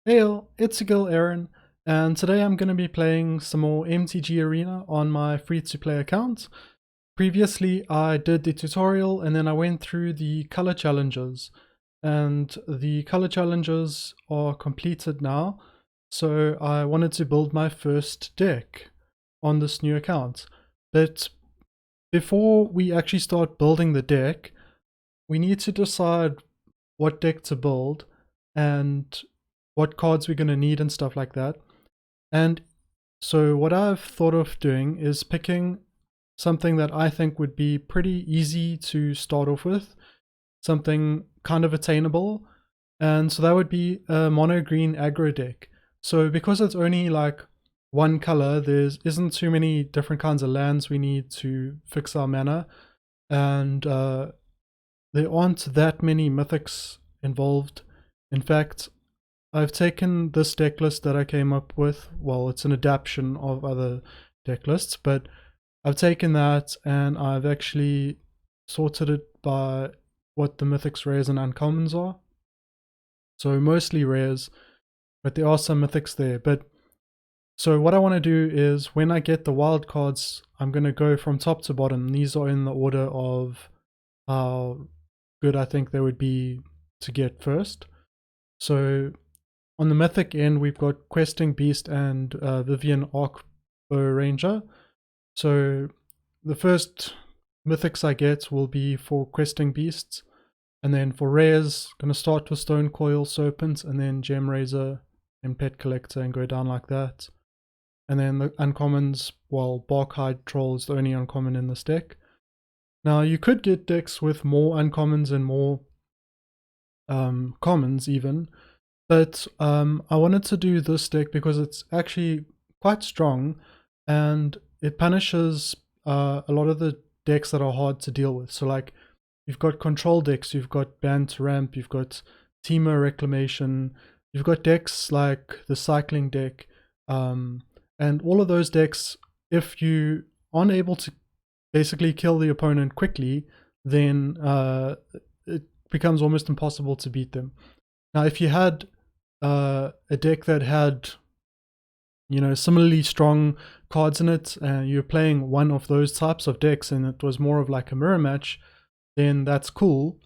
Hey all, it's Gil Aaron, and today I'm going to be playing some more MTG Arena on my free-to-play account. Previously, I did the tutorial and then I went through the color challenges, and the color challenges are completed now, so I wanted to build my first deck on this new account. But before we actually start building the deck, we need to decide what deck to build and what cards we're going to need and stuff like that. And so what I've thought of doing is picking something that I think would be pretty easy to start off with, something kind of attainable. And so that would be a mono green aggro deck. So because it's only like one color, there isn't too many different kinds of lands we need to fix our mana. And there aren't that many mythics involved. In fact, I've taken this deck list that I came up with. Well, it's an adaptation of other deck lists, but I've taken that and I've actually sorted it by what the mythics, rares, and uncommons are. So mostly rares, but there are some mythics there. But so what I want to do is when I get the wild cards, I'm going to go from top to bottom. These are in the order of how good I think they would be to get first. So on the mythic end, we've got Questing Beast and Vivian Arcbow Ranger. So the first mythics I get will be for Questing Beasts. And then for rares, going to start with Stone Coil Serpent and then Gem Razor and Pet Collector and go down like that. And then the uncommons, well, Barkhide Troll is the only uncommon in this deck. Now you could get decks with more uncommons and more commons even. But I wanted to do this deck because it's actually quite strong and it punishes a lot of the decks that are hard to deal with. So like you've got control decks, you've got Ban to Ramp, you've got Teemo Reclamation, you've got decks like the Cycling deck, and all of those decks, if you aren't able to basically kill the opponent quickly, then it becomes almost impossible to beat them. Now if you had a deck that had, you know, similarly strong cards in it, and you're playing one of those types of decks and it was more of like a mirror match, then that's cool.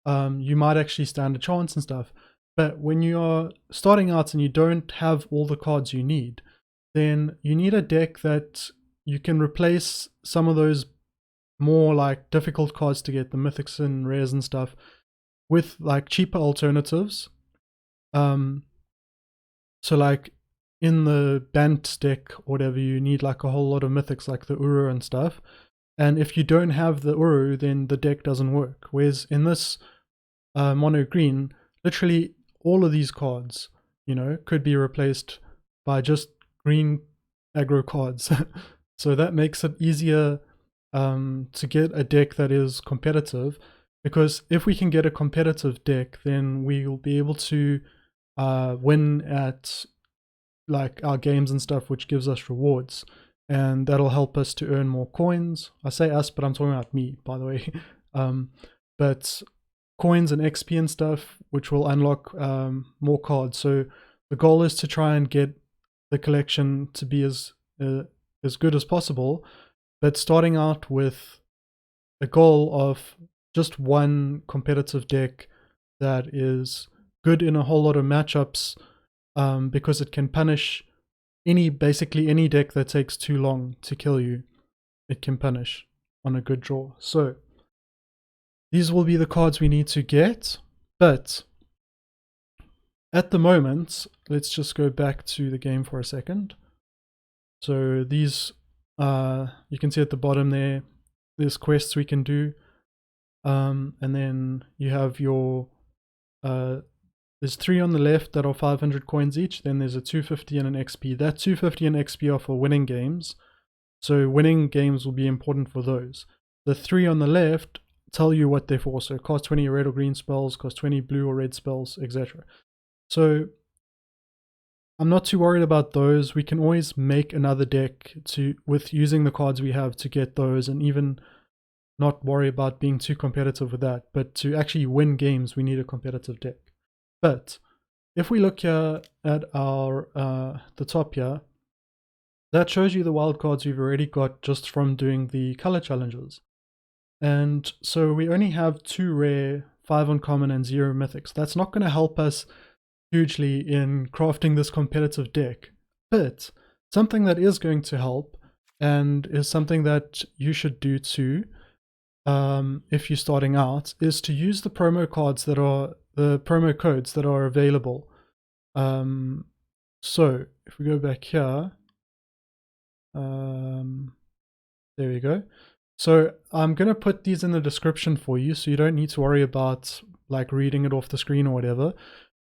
You might actually stand a chance and stuff. But when you are starting out and you don't have all the cards you need, then you need a deck that you can replace some of those more like difficult cards to get, the mythics and rares and stuff, with like cheaper alternatives. So like in the Bant deck or whatever, you need like a whole lot of mythics like the Uru and stuff. And if you don't have the Uru, then the deck doesn't work. Whereas in this mono green, literally all of these cards, you know, could be replaced by just green aggro cards. So that makes it easier to get a deck that is competitive, because if we can get a competitive deck, then we will be able to win at like our games and stuff, which gives us rewards, and that'll help us to earn more coins. I say us, but I'm talking about me, by the way. But coins and XP and stuff, which will unlock more cards. So the goal is to try and get the collection to be as good as possible, but starting out with a goal of just one competitive deck that is good in a whole lot of matchups, because it can punish basically any deck that takes too long to kill you. It can punish on a good draw. So these will be the cards we need to get, but at the moment, let's just go back to the game for a second. So these, you can see at the bottom there's quests we can do, and then you have your there's 3 on the left that are 500 coins each. Then there's a 250 and an XP. That 250 and XP are for winning games. So winning games will be important for those. The 3 on the left tell you what they're for. So cost 20 red or green spells, cost 20 blue or red spells, etc. So I'm not too worried about those. We can always make another deck with using the cards we have to get those, and even not worry about being too competitive with that. But to actually win games, we need a competitive deck. But if we look here at our the top here, that shows you the wildcards we've already got just from doing the color challenges. And so we only have 2 rare, 5 uncommon, and 0 mythics. That's not going to help us hugely in crafting this competitive deck. But something that is going to help, and is something that you should do too, if you're starting out, is to use the promo codes that are available. So if we go back here, there we go. So I'm going to put these in the description for you, so you don't need to worry about like reading it off the screen or whatever.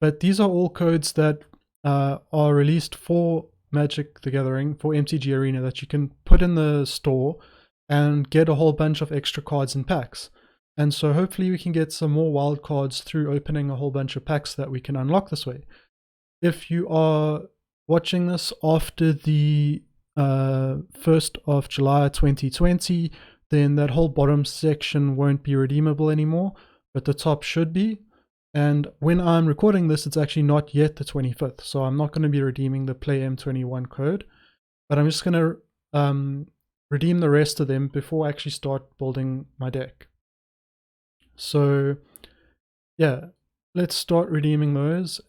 But these are all codes that are released for Magic the Gathering, for MTG Arena, that you can put in the store and get a whole bunch of extra cards in packs. And so hopefully we can get some more wild cards through opening a whole bunch of packs that we can unlock this way. If you are watching this after the 1st of July 2020, then that whole bottom section won't be redeemable anymore, but the top should be. And when I'm recording this, it's actually not yet the 25th, so I'm not going to be redeeming the Play M21 code, but I'm just going to redeem the rest of them before I actually start building my deck. So yeah, let's start redeeming those.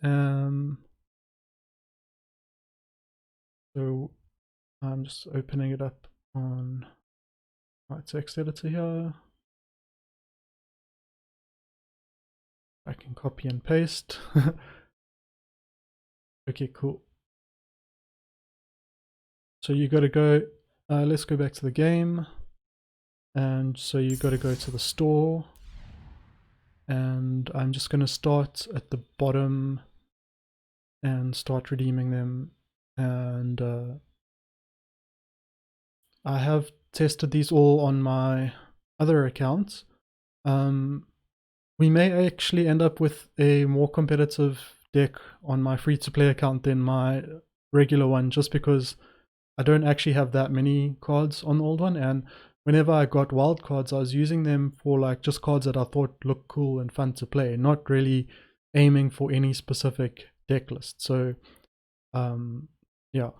So I'm just opening it up on my text editor here. I can copy and paste. Okay, cool. So you got to go, let's go back to the game. And so you got to go to the store. And I'm just going to start at the bottom and start redeeming them. And I have tested these all on my other accounts. We may actually end up with a more competitive deck on my free-to-play account than my regular one, just because I don't actually have that many cards on the old one, and whenever I got wild cards, I was using them for like just cards that I thought looked cool and fun to play, not really aiming for any specific deck list. So yeah.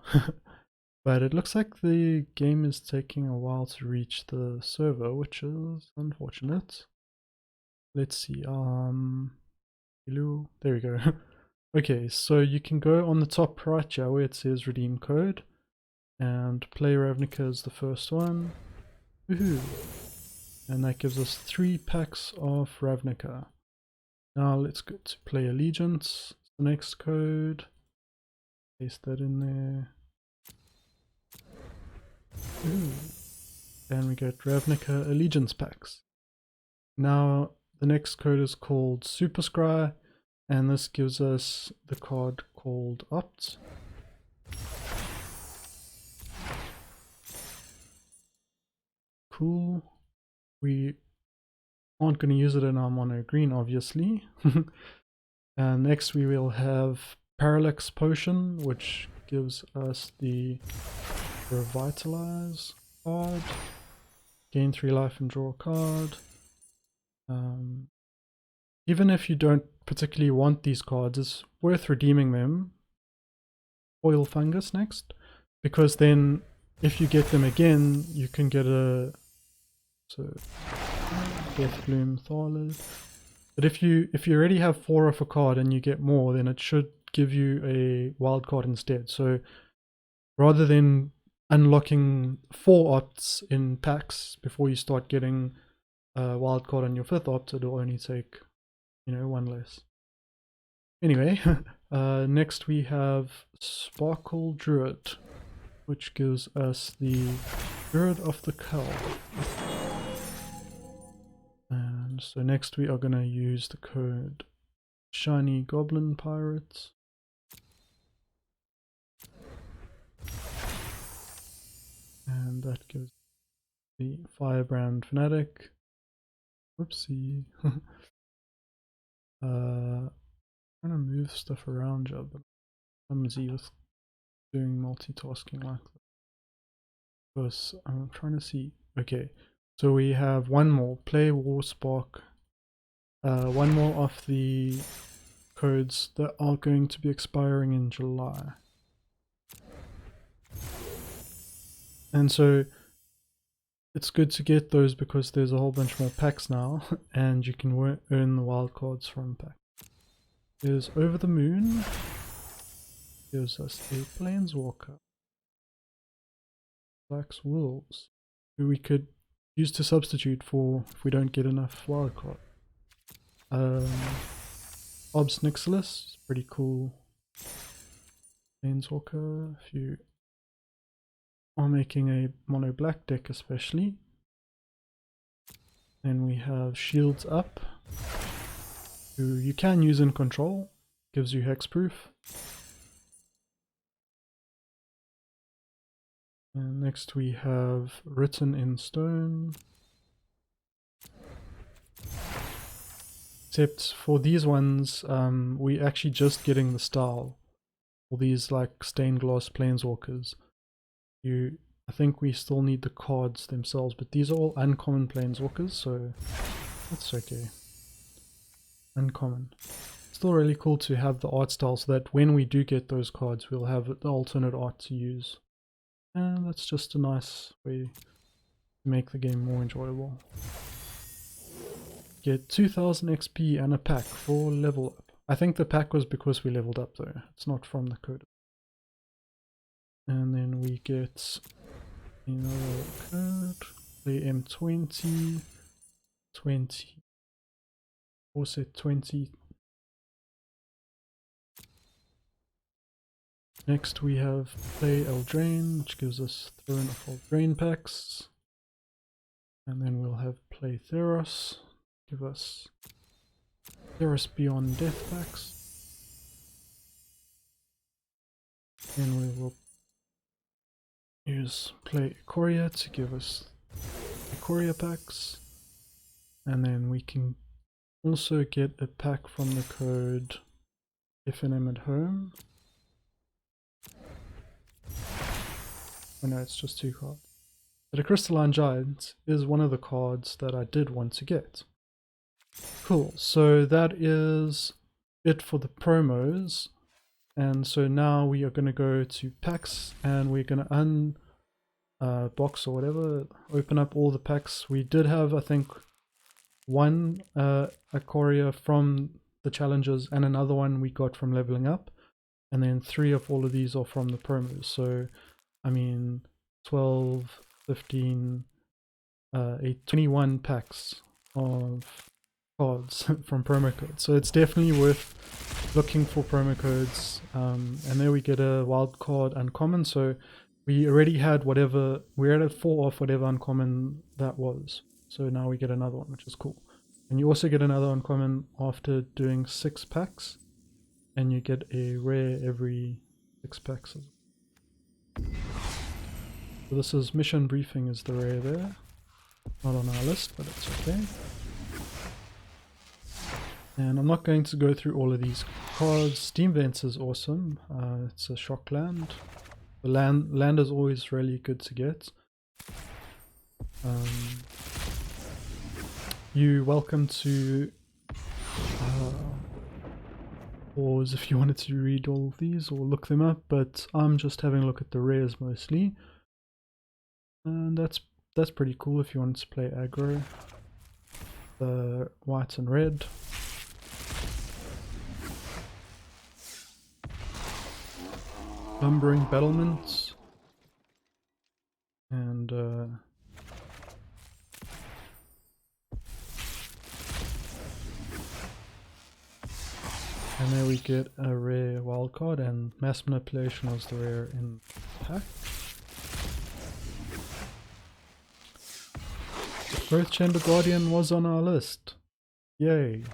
But it looks like the game is taking a while to reach the server, which is unfortunate. Let's see, hello, there we go. Okay, so you can go on the top right here where it says redeem code, and Play Ravnica is the first one. Woohoo! And that gives us 3 packs of Ravnica. Now let's go to Play Allegiance, the next code, paste that in there. Ooh. And we get Ravnica Allegiance packs. Now the next code is called Super Scry, and this gives us the card called Opt. Cool. We aren't going to use it in our mono green, obviously. And next we will have Parallax Potion, which gives us the Revitalize card. Gain 3 life and draw a card. Even if you don't particularly want these cards, it's worth redeeming them. Oil Fungus next, because then if you get them again, you can get a Death Bloom Tharlid. But if you already have 4 of a card and you get more, then it should give you a wild card instead. So rather than unlocking 4 opts in packs before you start getting a wild card on your 5th opt, it'll only take, 1 less. Anyway, next we have Sparkle Druid, which gives us the Druid of the Cull. And so next we are going to use the code Shiny Goblin Pirates. And that gives the Firebrand Fanatic. Whoopsie. Trying to move stuff around, job, but I'm clumsy with doing multitasking like that. Because I'm trying to see. Okay, so we have one more. Play Warspark. One more of the codes that are going to be expiring in July. And so it's good to get those because there's a whole bunch more packs now and you can earn the wildcards from pack. There's Over the Moon, gives us a Planeswalker, Black's Wolves, who we could use to substitute for if we don't get enough wildcard. Obs Nixilis, pretty cool Planeswalker, if you are making a mono black deck especially. Then we have Shields Up, who you can use in control, gives you hexproof. And next we have Written in Stone. Except for these ones, we actually just getting the style. All these like stained glass planeswalkers. I think we still need the cards themselves, but these are all uncommon planeswalkers, so that's okay. Uncommon. Still really cool to have the art style so that when we do get those cards, we'll have the alternate art to use. And that's just a nice way to make the game more enjoyable. Get 2000 XP and a pack for level up. I think the pack was because we leveled up though. It's not from the code. And then we get another code. The M20, 20, also 20. Next we have Play Eldraine, which gives us Throne of Eldraine packs. And then we'll have Play Theros, give us Theros Beyond Death packs. Then we will use Play Ikoria to give us Ikoria packs. And then we can also get a pack from the code FNM at Home. Oh no, it's just 2 cards. But a Crystalline Giant is one of the cards that I did want to get. Cool, so that is it for the promos. And so now we are going to go to packs and we're going to unbox or whatever, open up all the packs. We did have, I think, one Ikoria from the challenges and another one we got from leveling up. And then 3 of all of these are from the promos. So, I mean, 12, 15, 21 packs of cards from promo codes. So it's definitely worth looking for promo codes. And there we get a wild card uncommon. So we already had whatever, we're at 4 off whatever uncommon that was. So now we get another one, which is cool. And you also get another uncommon after doing 6 packs. And you get a rare every 6 packs. So this is Mission Briefing is the rare there. Not on our list, but it's okay. And I'm not going to go through all of these cards. Steam Vents is awesome. It's a shock land. The land is always really good to get. You're welcome to pause if you wanted to read all of these or look them up, but I'm just having a look at the rares mostly. And that's pretty cool if you wanted to play aggro. The white and red. Lumbering Battlements. And there we get a rare wildcard, and Mass Manipulation was the rare in pack. Growth Chamber Guardian was on our list. Yay.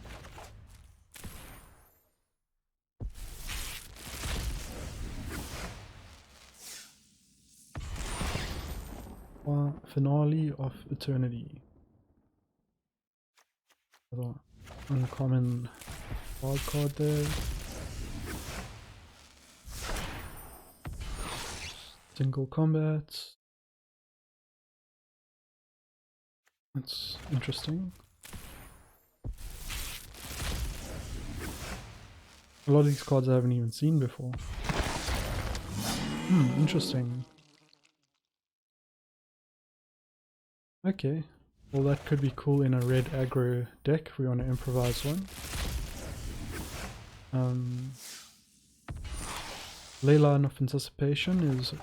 Finale of Eternity. Another uncommon wildcard there. Single combat. That's interesting. A lot of these cards I haven't even seen before. Interesting. Okay, well that could be cool in a red aggro deck if we want to improvise one. Leyline of Anticipation is an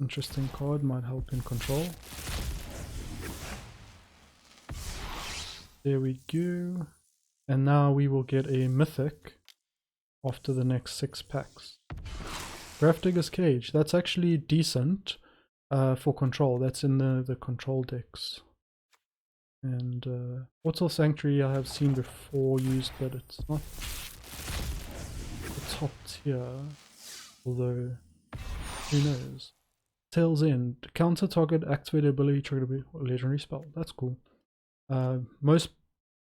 interesting card, might help in control. There we go. And now we will get a mythic after the next 6 packs. Grafdigger's Cage, that's actually decent for control. That's in the control decks. And Portal Sanctuary I have seen before used, but it's not the top tier. Although, who knows? Tail's End, counter target activated ability triggered a legendary spell. That's cool. A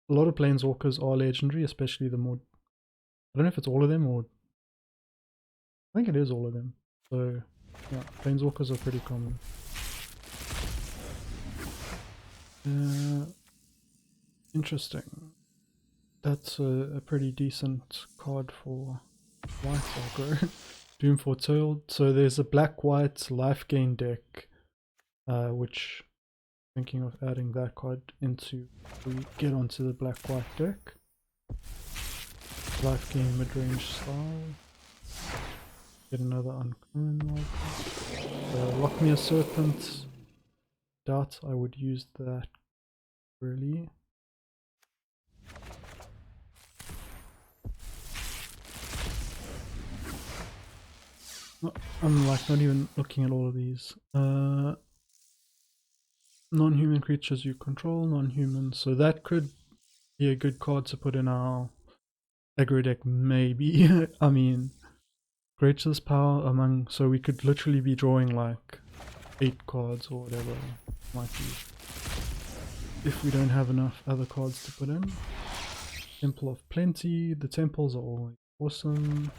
lot of planeswalkers are legendary, especially the more. I don't know if it's all of them or. I think it is all of them. So, yeah, planeswalkers are pretty common. Interesting. That's a pretty decent card for white aggro. Doom Foretold. So there's a black-white life gain deck, which I'm thinking of adding that card into. We get onto the black-white deck. Life gain mid-range style. Get another uncommon. Lock Me a Serpent. Doubt I would use that really. I'm like not even looking at all of these. Non-human creatures you control, non-human. So that could be a good card to put in our aggro deck, maybe. I mean, Gracious Power among. So we could literally be drawing like 8 cards or whatever it might be. If we don't have enough other cards to put in. Temple of Plenty. The temples are always awesome.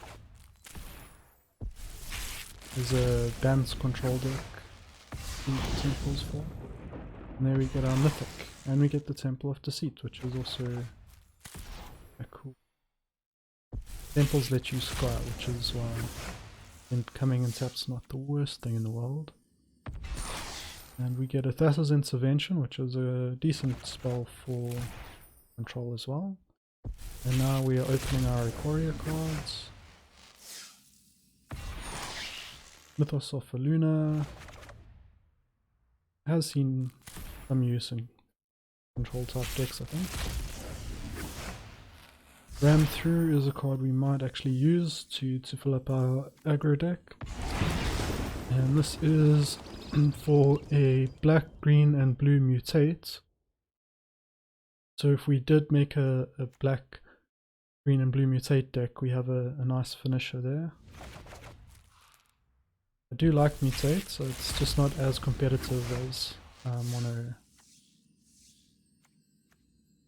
There's a dance control deck. Temples for. And there we get our mythic. And we get the Temple of Deceit, which is also a cool. Temples let you scry, which is why coming in tap's not the worst thing in the world. And we get a Thassa's Intervention, which is a decent spell for control as well. And now we are opening our Ikoria cards. Mythos of Luna has seen some use in control type decks, I think. Ram Through is a card we might actually use to fill up our aggro deck. And this is for a black, green and blue mutate. So if we did make a black, green and blue mutate deck, we have a nice finisher there. I do like mutate, so it's just not as competitive as mono.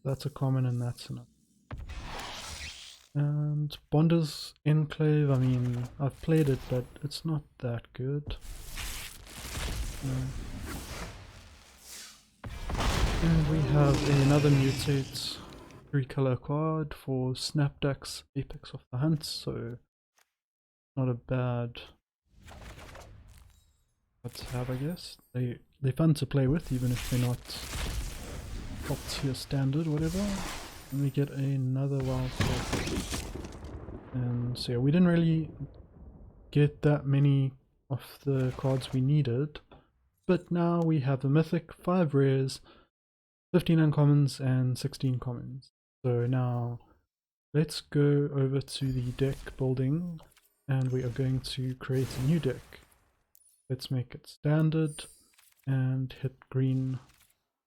That's a common and that's enough. And Bonder's Enclave, I mean, I've played it, but it's not that good. And we have another mutate 3-color card for Snapduck's Apex of the Hunt, so not a bad to have, I guess. They're fun to play with, even if they're not top tier standard or whatever. And we get another wild card. And so yeah, we didn't really get that many of the cards we needed, but now we have a mythic, 5 rares, 15 uncommons and 16 commons. So now let's go over to the deck building and we are going to create a new deck. Let's make it standard and hit green,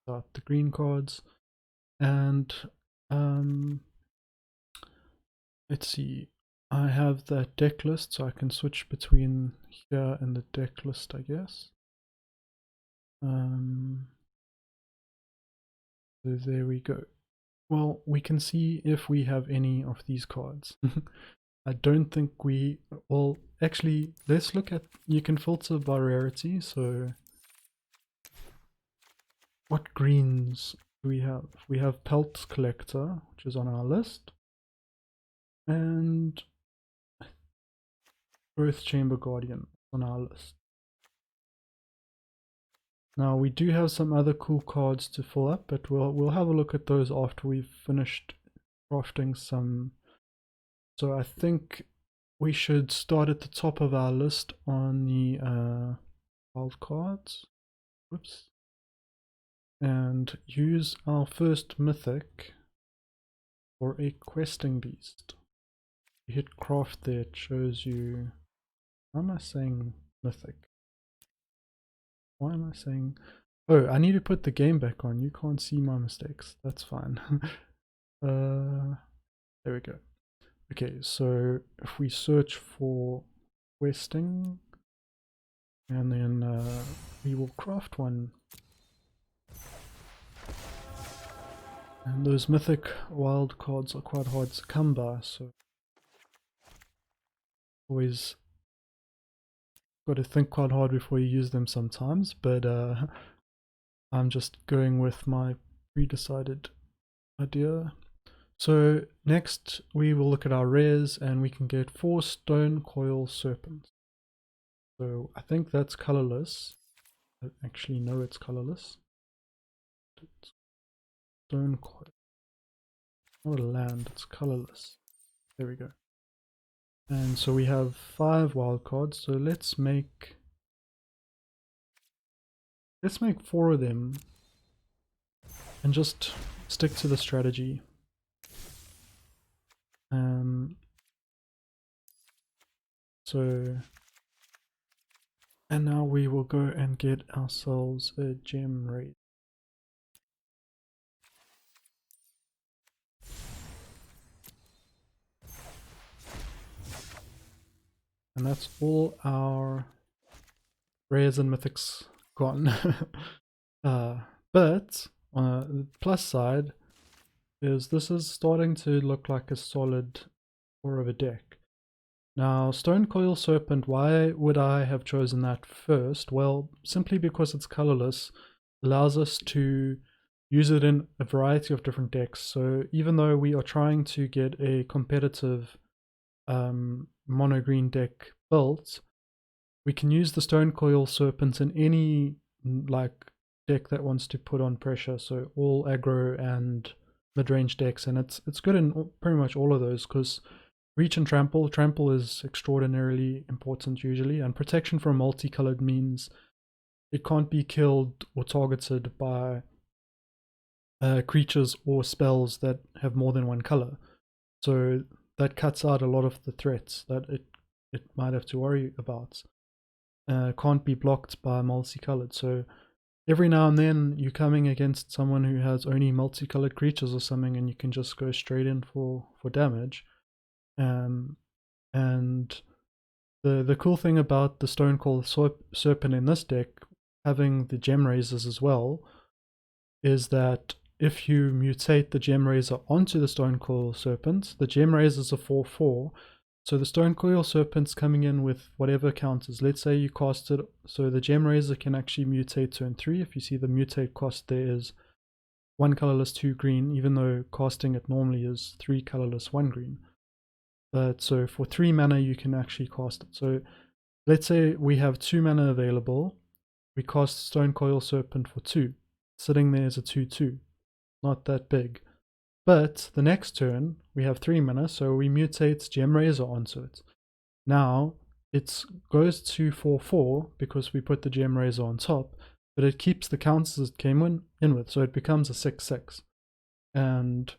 start the green cards, and let's see, I have that deck list, so I can switch between here and the deck list, I guess. So there we go. Well, we can see if we have any of these cards. I don't think we, well, actually, let's look at, you can filter by rarity, so what greens do we have? We have Pelt Collector, which is on our list, and Earth Chamber Guardian on our list. Now we do have some other cool cards to fill up, but we'll have a look at those after we've finished crafting some. So I think we should start at the top of our list on the wild cards. Whoops. And use our first mythic for a questing beast. You hit craft there, it shows you. Why am I saying mythic? Why am I saying... Oh, I need to put the game back on. You can't see my mistakes. That's fine. There we go. Okay, so if we search for questing, and then we will craft one. And those mythic wild cards are quite hard to come by, so always got to think quite hard before you use them sometimes, but I'm just going with my pre-decided idea. So next we will look at our rares, and we can get 4 Stone Coil Serpents. So I think that's colorless. I actually know it's colorless. Stone Coil. Not a land, it's colorless. There we go. And so we have 5 wild cards, so let's make 4 of them and just stick to the strategy. And now we will go and get ourselves a gem raid. And that's all our rares and mythics gone. But on the plus side is this is starting to look like a solid core of a deck. Now, Stone Coil Serpent, why would I have chosen that first? Well, simply because it's colorless, allows us to use it in a variety of different decks. So even though we are trying to get a competitive mono green deck built, we can use the Stone Coil Serpent in any like deck that wants to put on pressure. So all aggro and mid-range decks, and it's good in pretty much all of those, because reach and trample is extraordinarily important usually, and protection from multicolored means it can't be killed or targeted by creatures or spells that have more than one color. So that cuts out a lot of the threats that it might have to worry about. Can't be blocked by multicolored. So every now and then you're coming against someone who has only multicolored creatures or something, and you can just go straight in for damage. And the cool thing about the Stone Coil Serpent in this deck, having the Gem Razors as well, is that if you mutate the Gem Razor onto the Stone Coil Serpent, the Gem Razors are 4/4, so the Stone Coil Serpent's coming in with whatever counters. Let's say you cast it, so the Gem Razor can actually mutate turn 3. If you see the mutate cost there is 1 colorless, 2 green, even though casting it normally is 3 colorless, 1 green. But so for 3 mana you can actually cast it. So let's say we have 2 mana available, we cast Stone Coil Serpent for 2. Sitting there as a 2/2. Not that big. But the next turn we have 3 mana, so we mutate Gem Razor onto it. Now it goes to 4/4 because we put the Gem Razor on top, but it keeps the counters it came in with, so it becomes a 6/6. And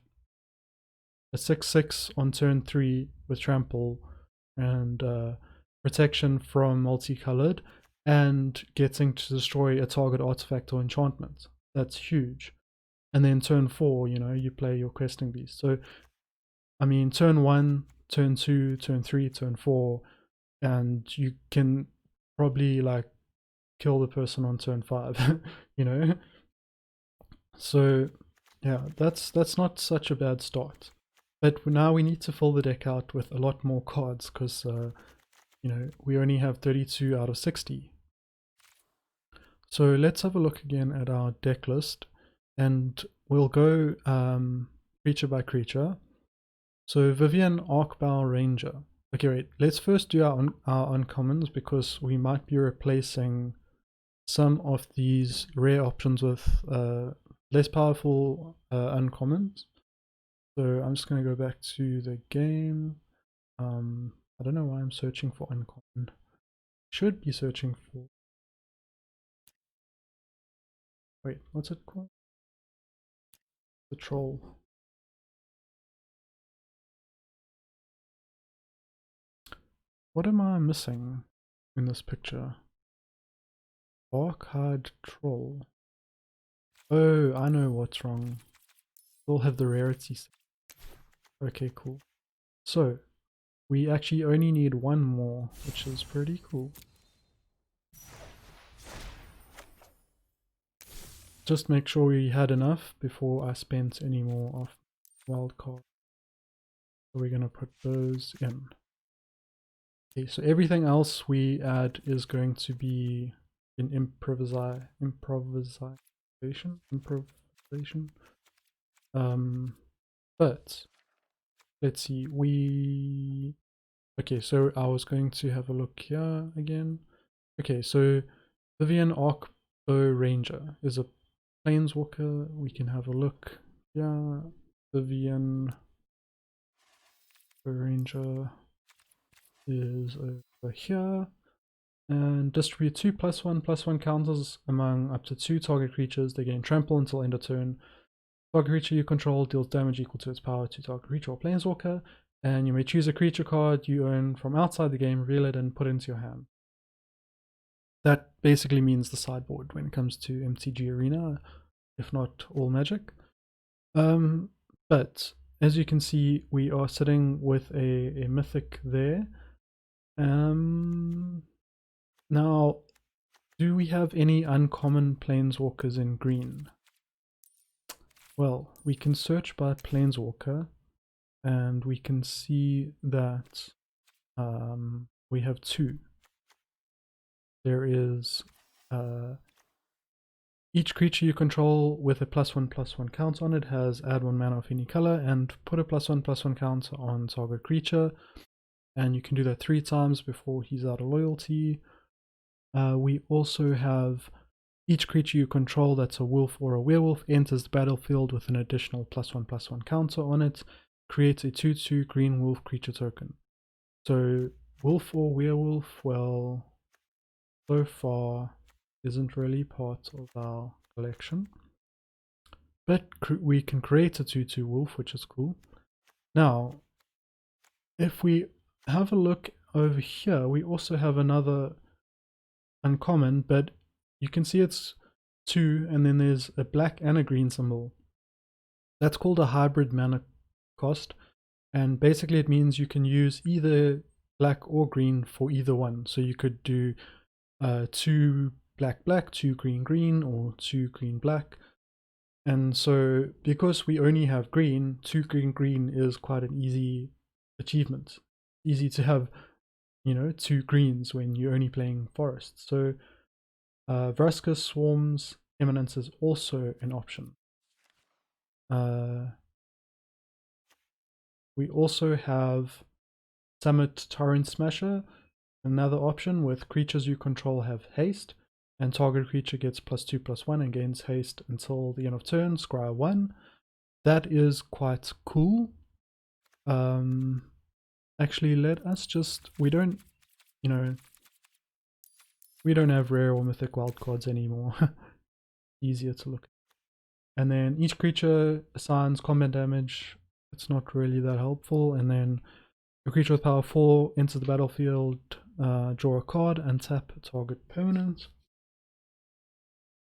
a 6/6 on turn 3 with trample and protection from multicolored and getting to destroy a target artifact or enchantment. That's huge. And then turn 4, you know, you play your questing beast. So I mean, turn 1, turn 2, turn 3, turn 4, and you can probably like kill the person on turn 5. You know, so yeah, that's not such a bad start. But now we need to fill the deck out with a lot more cards, because you know, we only have 32 out of 60. So let's have a look again at our deck list, and we'll go creature by creature. So Vivian Arcbow Ranger. Okay, wait, let's first do our uncommons, because we might be replacing some of these rare options with less powerful uncommons. So I'm just going to go back to the game. I don't know why I'm searching for uncommon. Should be searching for... Wait, what's it called? The troll. What am I missing in this picture? Barkhide troll. Oh, I know what's wrong. We'll have the rarity set. Okay, cool. So, we actually only need one more, which is pretty cool. Just make sure we had enough before I spent any more of wildcard. So we're going to put those in. Okay, so everything else we add is going to be in improvisation. But let's see, okay, so I was going to have a look here again. Okay, so Vivian Arc Bow Ranger is a planeswalker. We can have a look. Yeah, Vivian Bow Ranger is over here. And distribute 2+1/+1 counters among up to 2 target creatures. They gain trample until end of turn. Target creature you control deals damage equal to its power to target creature or planeswalker. And you may choose a creature card you own from outside the game, reveal it, and put it into your hand. That basically means the sideboard when it comes to MTG Arena, if not all Magic. But as you can see, we are sitting with a mythic there. Now, do we have any uncommon planeswalkers in green? Well, we can search by planeswalker, and we can see that we have two. There is each creature you control with a +1/+1 count on it has add 1 mana of any color and put a +1/+1 count on target creature. And you can do that 3 times before he's out of loyalty. We also have each creature you control that's a wolf or a werewolf enters the battlefield with an additional +1/+1 counter on it, creates a 2/2 green wolf creature token. So wolf or werewolf, well, so far isn't really part of our collection. But we can create a 2/2 wolf, which is cool. Now, if we have a look over here, we also have another uncommon, but you can see it's 2 and then there's a black and a green symbol. That's called a hybrid mana cost, and basically it means you can use either black or green for either one. So you could do 2 black black, 2 green green, or 2 green black. And so because we only have green, 2 green green is quite an easy achievement. Easy to have, you know, 2 greens when you're only playing forest. So Vraska Swarm's Eminence is also an option. We also have Summit Torrent Smasher, another option with creatures you control have haste, and target creature gets +2/+1 and gains haste until the end of turn, scry 1. That is quite cool. Actually, let us just, we don't have rare or mythic wildcards anymore. Easier to look at. And then each creature assigns combat damage. It's not really that helpful. And then a creature with power 4 enters the battlefield, draw a card and tap a target permanent.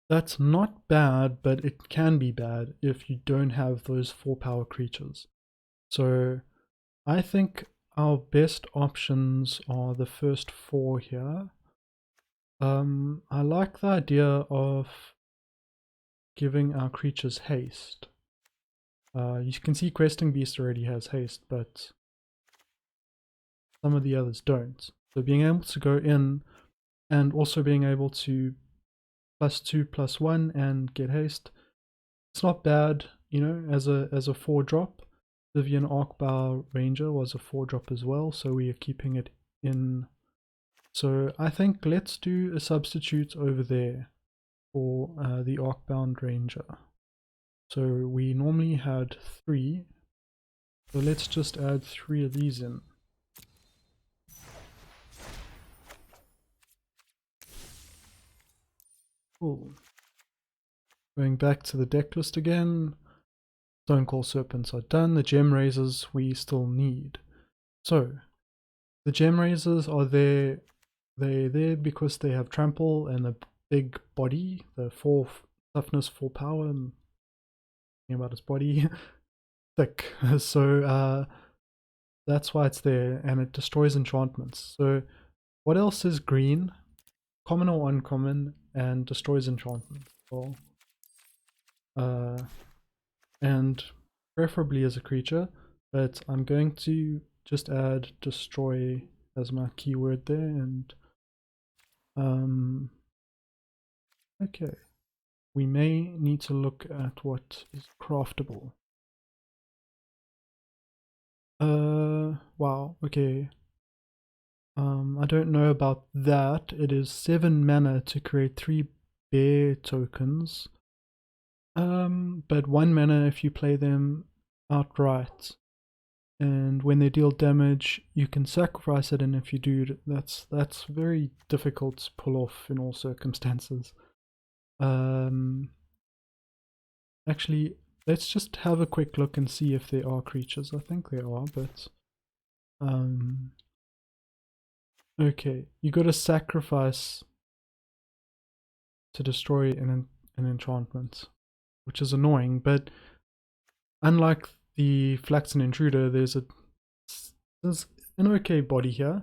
That's not bad, but it can be bad if you don't have those 4 power creatures. So I think our best options are the first 4 here. I like the idea of giving our creatures haste. You can see Questing Beast already has haste, but some of the others don't. So being able to go in and also being able to +2/+1 and get haste, it's not bad, you know, as a 4 drop. Vivian Arcbow Ranger was a 4-drop as well, so we are keeping it in. So I think let's do a substitute over there for the Arcbound Ranger. So we normally had 3, so let's just add 3 of these in. Cool. Going back to the deck list again. Stonecall Serpents are done. The Gem Razors we still need. So the Gem Razors are there. They're there because they have trample and a big body. The 4 toughness, 4 power. And thinking about its body, thick. So that's why it's there, and it destroys enchantments. So what else is green? Common or uncommon, and destroys enchantments. Well, and preferably as a creature, but I'm going to just add destroy as my keyword there, and okay, we may need to look at what is craftable. Wow, okay. I don't know about that. It is 7 mana to create 3 bear tokens. But 1 mana if you play them outright. And when they deal damage, you can sacrifice it, and if you do, that's very difficult to pull off in all circumstances. Actually, let's just have a quick look and see if there are creatures. I think there are, but okay, you got to sacrifice to destroy an enchantment, which is annoying, but unlike the Flaxen Intruder, there's an okay body here.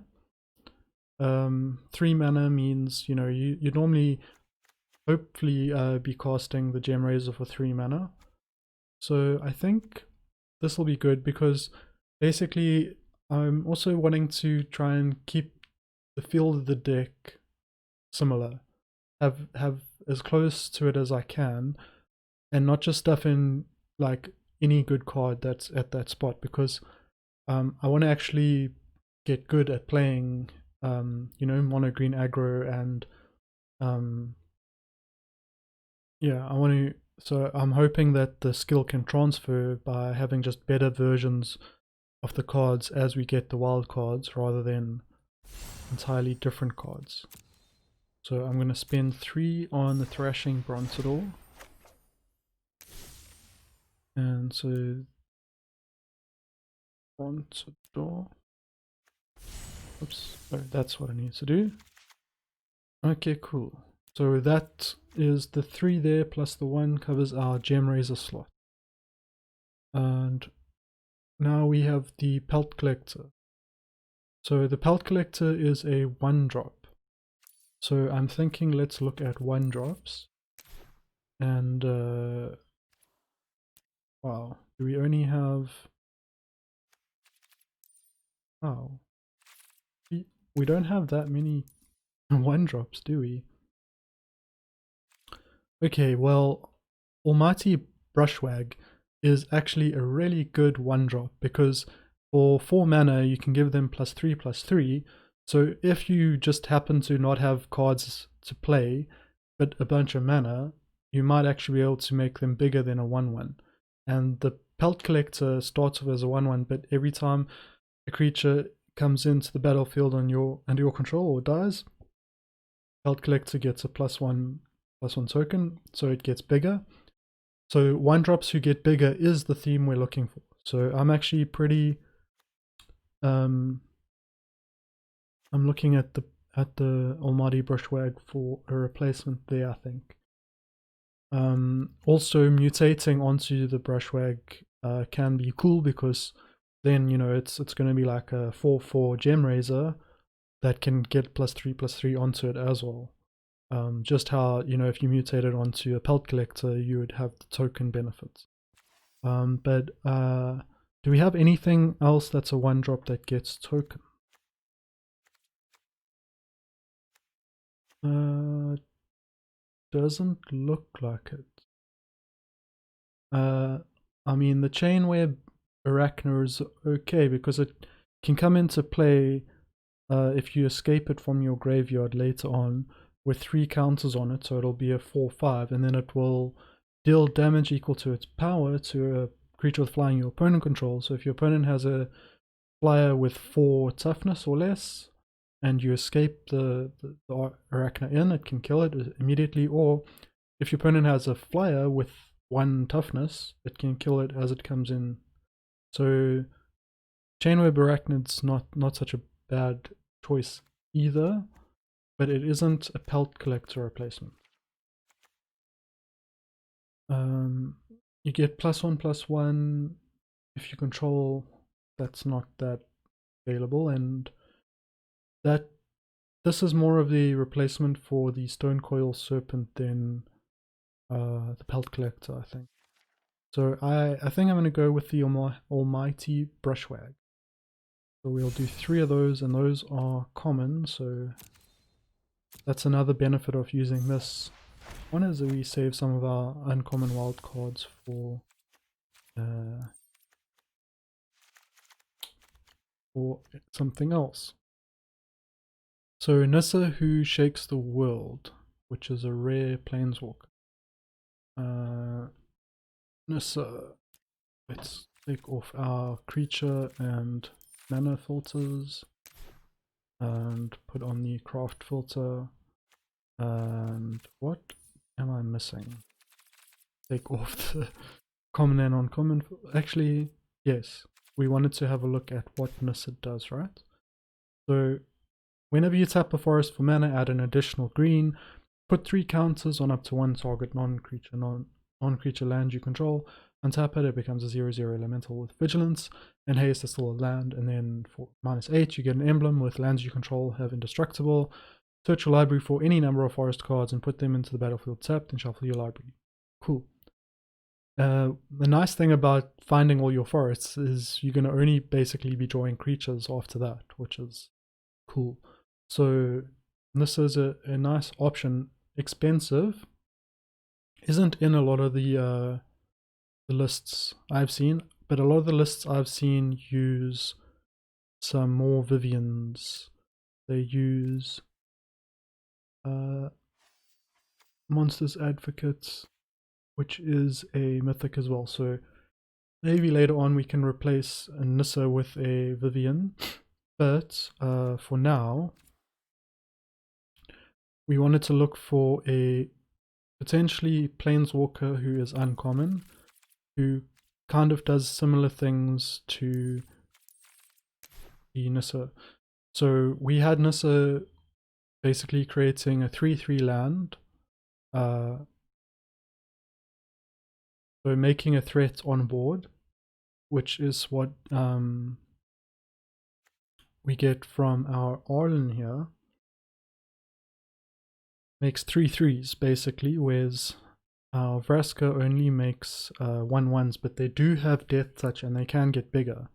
3 mana means, you know, you normally hopefully be casting the Gem Razor for 3 mana. So I think this will be good, because basically I'm also wanting to try and keep the feel of the deck similar. Have as close to it as I can, and not just stuff in like any good card that's at that spot, because I want to actually get good at playing you know, mono green aggro, and yeah, I want to, so I'm hoping that the skill can transfer by having just better versions of the cards as we get the wild cards, rather than entirely different cards. So I'm going to spend 3 on the Thrashing Brontodor. And so Brontodor. Oops, oh, that's what I need to do. Okay, cool. So that is the 3 there, plus the 1 covers our Gem Razor slot. And now we have the Pelt Collector. So the Pelt Collector is a 1-drop. So I'm thinking let's look at 1-drops. And wow, do we only have... Oh, we don't have that many 1-drops, do we? Okay, well, Almighty Brushwag is actually a really good 1-drop, because for 4 mana you can give them +3/+3. So if you just happen to not have cards to play but a bunch of mana, you might actually be able to make them bigger than a 1/1. And the Pelt Collector starts off as a 1/1, but every time a creature comes into the battlefield under your control or dies, Pelt Collector gets a +1/+1 token, so it gets bigger. So 1-drops who get bigger is the theme we're looking for. So I'm actually pretty I'm looking at the Almighty Brushwag for a replacement there, I think. Also mutating onto the Brushwag can be cool, because then, you know, it's going to be like a 4/4 Gem Razor that can get +3/+3 onto it as well. Just how, you know, if you mutated onto a Pelt Collector, you would have the token benefits. But do we have anything else that's a 1-drop that gets token? Doesn't look like it. I mean, the Chain Web Arachna is okay because it can come into play if you escape it from your graveyard later on with 3 counters on it, so it'll be a 4/5, and then it will deal damage equal to its power to a creature with flying your opponent controls. So if your opponent has a flyer with 4 toughness or less, and you escape the Arachna in, it can kill it immediately, or if your opponent has a flyer with 1 toughness, it can kill it as it comes in. So Chainweb Arachnid's not such a bad choice either, but it isn't a pelt collector replacement. You get +1/+1 if you control. That's not that available, and this is more of the replacement for the Stone Coil Serpent than the pelt collector, I think. So I think I'm going to go with the Almighty Brushwag. So we'll do 3 of those, and those are common, so that's another benefit of using this. One is that we save some of our uncommon wild cards for something else. So Nissa, Who Shakes the World, which is a rare planeswalker. Nissa, let's take off our creature and mana filters and put on the craft filter. And what am I missing? Take off the common and uncommon. Actually, yes, we wanted to have a look at what Nissa does, right? So whenever you tap a forest for mana, add an additional green. Put 3 counters on up to 1 target non-creature land you control. Untap it, it becomes a 0/0 elemental with vigilance, and haste is still a land. And then for -8, you get an emblem with lands you control have indestructible. Search your library for any number of forest cards and put them into the battlefield tapped and shuffle your library. Cool. The nice thing about finding all your forests is you're going to only basically be drawing creatures after that, which is cool. So this is a nice option. Expensive. Isn't in a lot of the lists I've seen, but a lot of the lists I've seen use some more Vivians. They use Monsters Advocates, which is a mythic as well. So maybe later on we can replace a Nissa with a Vivian, but for now we wanted to look for a potentially planeswalker who is uncommon, who kind of does similar things to the Nissa. So we had Nissa basically creating a 3/3 land, so making a threat on board, which is what we get from our Arlen here. Makes 3/3s basically, whereas our Vraska only makes 1/1s, but they do have Death Touch and they can get bigger.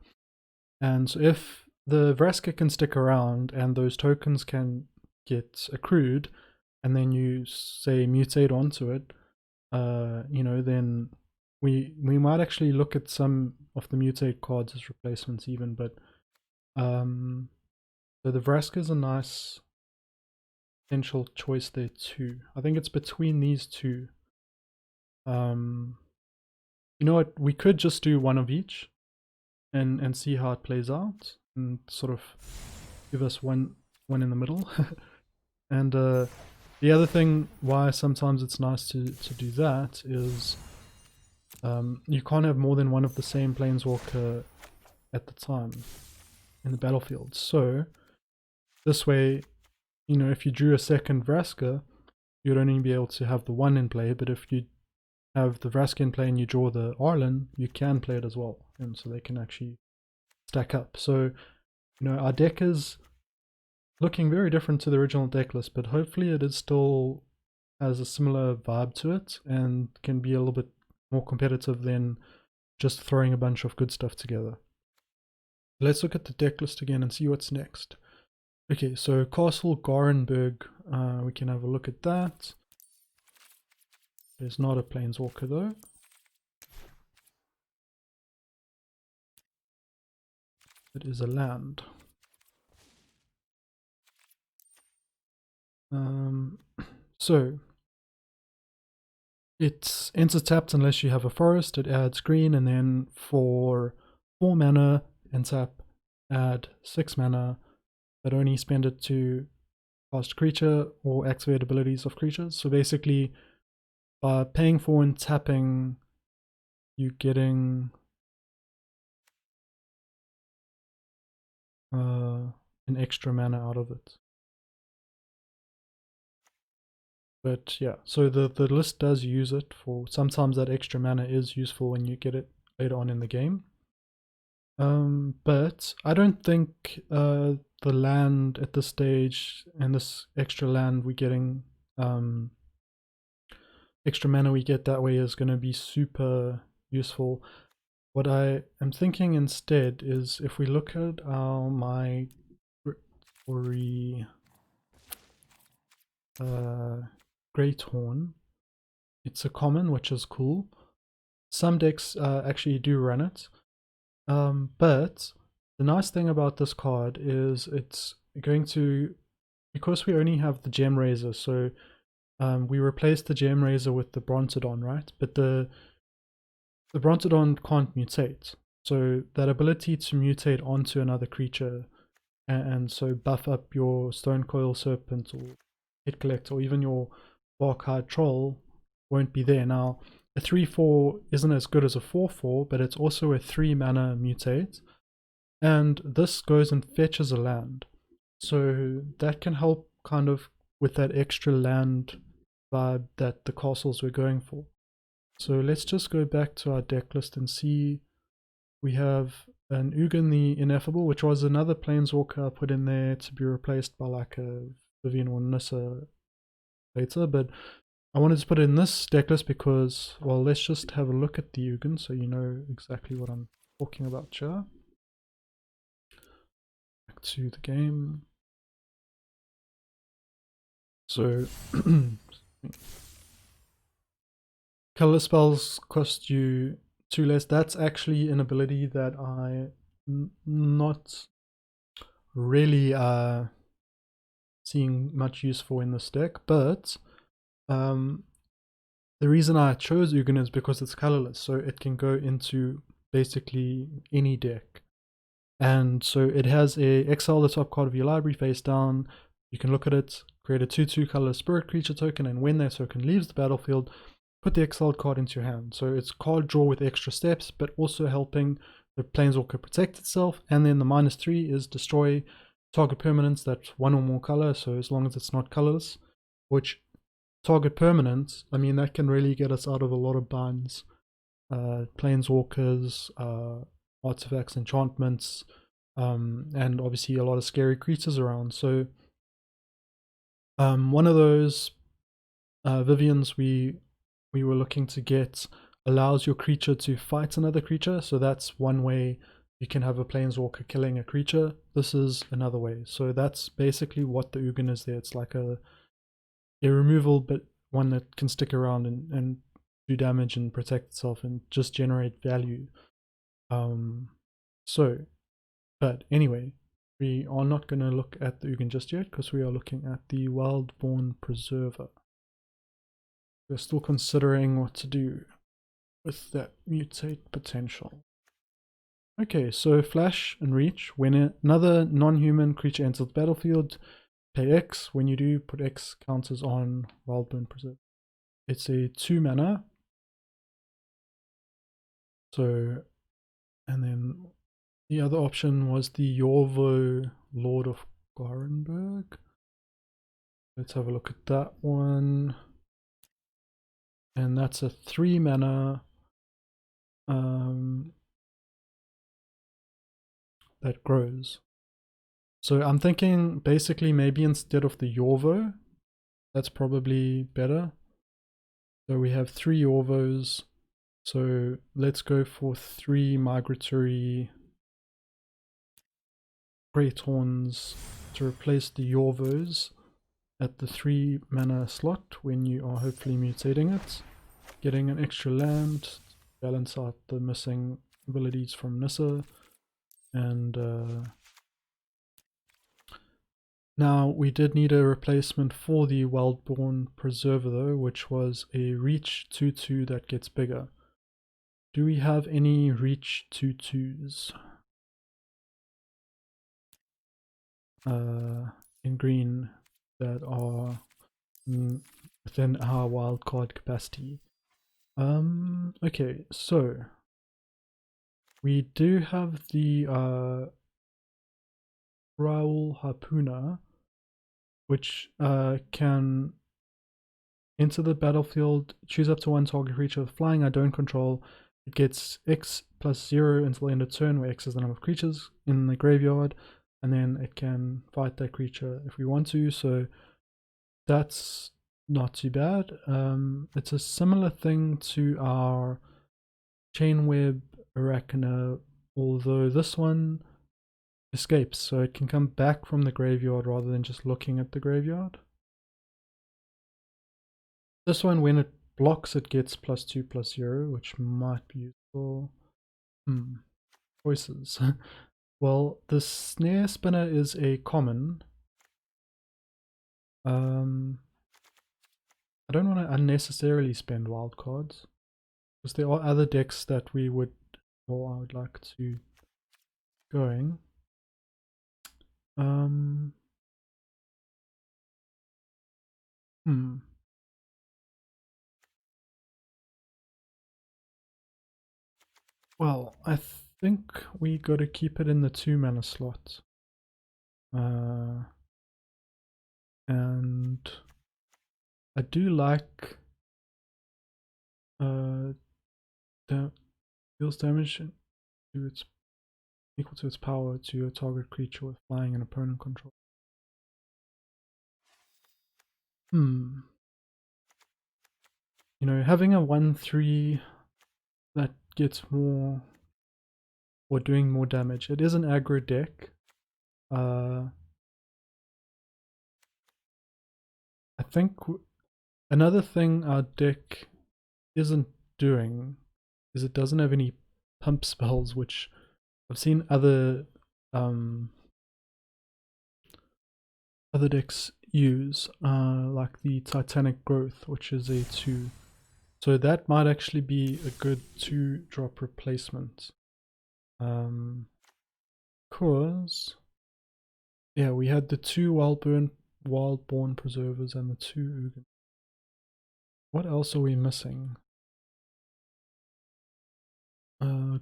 And so if the Vraska can stick around and those tokens can get accrued, and then you say mutate onto it, you know, then we might actually look at some of the mutate cards as replacements even, but so the Vraska is a nice potential choice there too. I think it's between these two. You know what, we could just do one of each and see how it plays out and sort of give us one in the middle. And the other thing why sometimes it's nice to do that is you can't have more than one of the same planeswalker at the time in the battlefield. So this way, you know, if you drew a second Vraska, you'd only be able to have the one in play, but if you have the Vraska in play and you draw the Arlen, you can play it as well, and so they can actually stack up. So, you know, our deck is looking very different to the original deck list, but hopefully it is still has a similar vibe to it and can be a little bit more competitive than just throwing a bunch of good stuff together. Let's look at the deck list again and see what's next. Okay, so Castle Garenberg, we can have a look at that. There's not a planeswalker though. it is a land. So it's enter tapped unless you have a forest. It adds green, and then for 4 mana and tap, add 6 mana, but only spend it to cast creature or activate abilities of creatures. So basically, by paying for and tapping, you're getting an extra mana out of it. But yeah, so the list does use it for, sometimes that extra mana is useful when you get it later on in the game. But I don't think the land at this stage and this extra land we're getting, extra mana we get that way is going to be super useful. What I am thinking instead is if we look at my Great Horn, it's a common, which is cool. Some decks actually do run it. But the nice thing about this card is it's going to, because we only have the Gem Razor, so we replaced the Gem Razor with the Brontodon, right? But the Brontodon can't mutate. So that ability to mutate onto another creature and so buff up your Stonecoil Serpent or Hit Collector or even your Barkhide Troll won't be there. Now, a 3/4 isn't as good as a 4/4, but it's also a 3 mana mutate. And this goes and fetches a land. So that can help kind of with that extra land vibe that the castles were going for. So let's just go back to our deck list and see. We have an Ugin the Ineffable, which was another Planeswalker I put in there to be replaced by like a Vivian or Nissa later, but I wanted to put it in this deck list because, well, let's just have a look at the Ugin so you know exactly what I'm talking about here. Back to the game. So color spells cost you 2 less. That's actually an ability that I not really seeing much use for in this deck, but the reason I chose Ugin is because it's colorless, so it can go into basically any deck. And so it has a exile the top card of your library face down. You can look at it, create a 2/2 color spirit creature token, and when that token leaves the battlefield, put the exiled card into your hand. So it's card draw with extra steps, but also helping the Planeswalker protect itself. And then the -3 is destroy target permanents that's 1 or more color, so as long as it's not colorless, which target permanents, I mean, that can really get us out of a lot of binds. Planeswalkers, artifacts, enchantments, and obviously a lot of scary creatures around. So one of those Vivians we were looking to get allows your creature to fight another creature, so that's one way you can have a Planeswalker killing a creature. This is another way. So that's basically what the Ugin is there. It's like a removal, but one that can stick around and do damage and protect itself and just generate value. But anyway, we are not going to look at the Ugin just yet because we are looking at the Wildborn Preserver. We're still considering what to do with that mutate potential. Okay, so flash and reach. When another non-human creature enters the battlefield, pay X. When you do, put X counters on Wildborn Preserver. It's a 2 mana. So, and then the other option was the Yorvo Lord of Garenberg. Let's have a look at that one. And that's a 3 mana that grows. So I'm thinking basically maybe instead of the Yorvo, that's probably better. So we have 3 Yorvos. So let's go for 3 migratory Great Horns to replace the Yorvos at the 3 mana slot when you are hopefully mutating it. Getting an extra land to balance out the missing abilities from Nissa. And now we did need a replacement for the Wildborn Preserver though, which was a Reach 2/2 that gets bigger. Do we have any Reach 2/2s? In green that are within our wildcard capacity. Okay, so we do have the Raoul Harpooner, which can enter the battlefield, choose up to one target creature with flying I don't control. It gets X plus 0 until the end of turn, where X is the number of creatures in the graveyard, and then it can fight that creature if we want to, so that's not too bad. It's a similar thing to our Chainweb Arachna, although this one escapes, so it can come back from the graveyard rather than just looking at the graveyard. This one, when it blocks, it gets +2/+0, which might be useful. Choices. Well, the Snare Spinner is a common. I don't want to unnecessarily spend wild cards, because there are other decks that we would, or I would like to going. Well, I think we got to keep it in the 2-mana slot. And I do like deals damage to its equal to its power to a target creature with flying and opponent control. You know, having a 1/3 that gets more, or doing more damage. It is an aggro deck. I think another thing our deck isn't doing is it doesn't have any pump spells, which I've seen other decks use, like the Titanic Growth, which is a 2. So that might actually be a good 2-drop replacement. Cause yeah, we had the 2 Wildborn Preservers and the 2 Ugin. What else are we missing?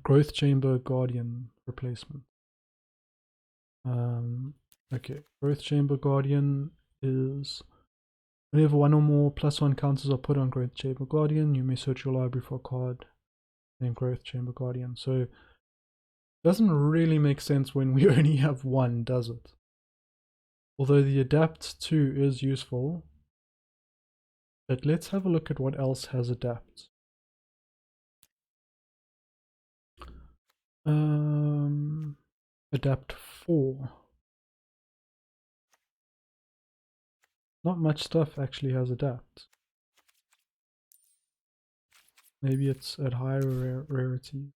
Growth Chamber Guardian replacement. Okay, Growth Chamber Guardian is whenever one or more +1 counters are put on Growth Chamber Guardian, you may search your library for a card named Growth Chamber Guardian. So it doesn't really make sense when we only have one, does it? Although the Adapt 2 is useful. But let's have a look at what else has Adapt. Adapt 4. Not much stuff actually has Adapt. Maybe it's at higher rarity.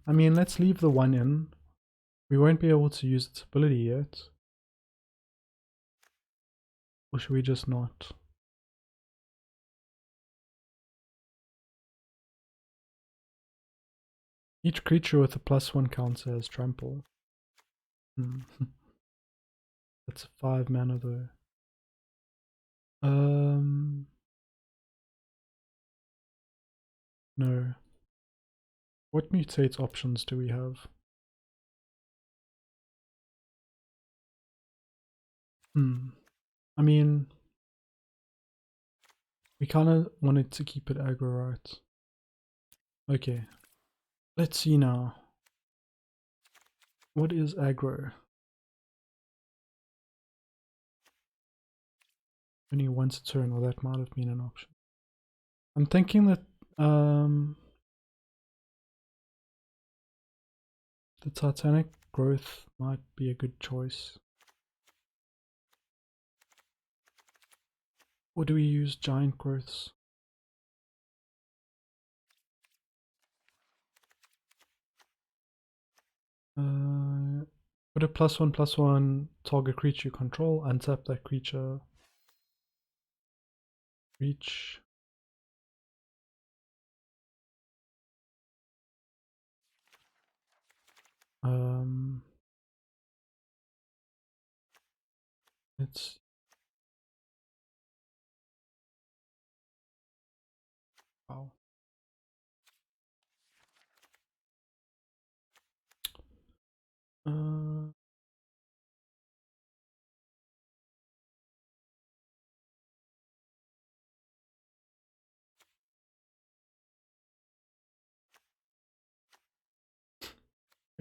I mean, let's leave the 1 in. We won't be able to use its ability yet. Or should we just not? Each creature with a +1 counter has trample. That's 5 mana though. No. What mutate options do we have? I mean, we kind of wanted to keep it aggro, right? Okay. Let's see now. What is aggro? Only once a turn, well that might have been an option. I'm thinking that the Titanic Growth might be a good choice. Or do we use Giant Growths? Put a +1/+1 target creature you control, untap that creature. Reach. It's wow. Uh,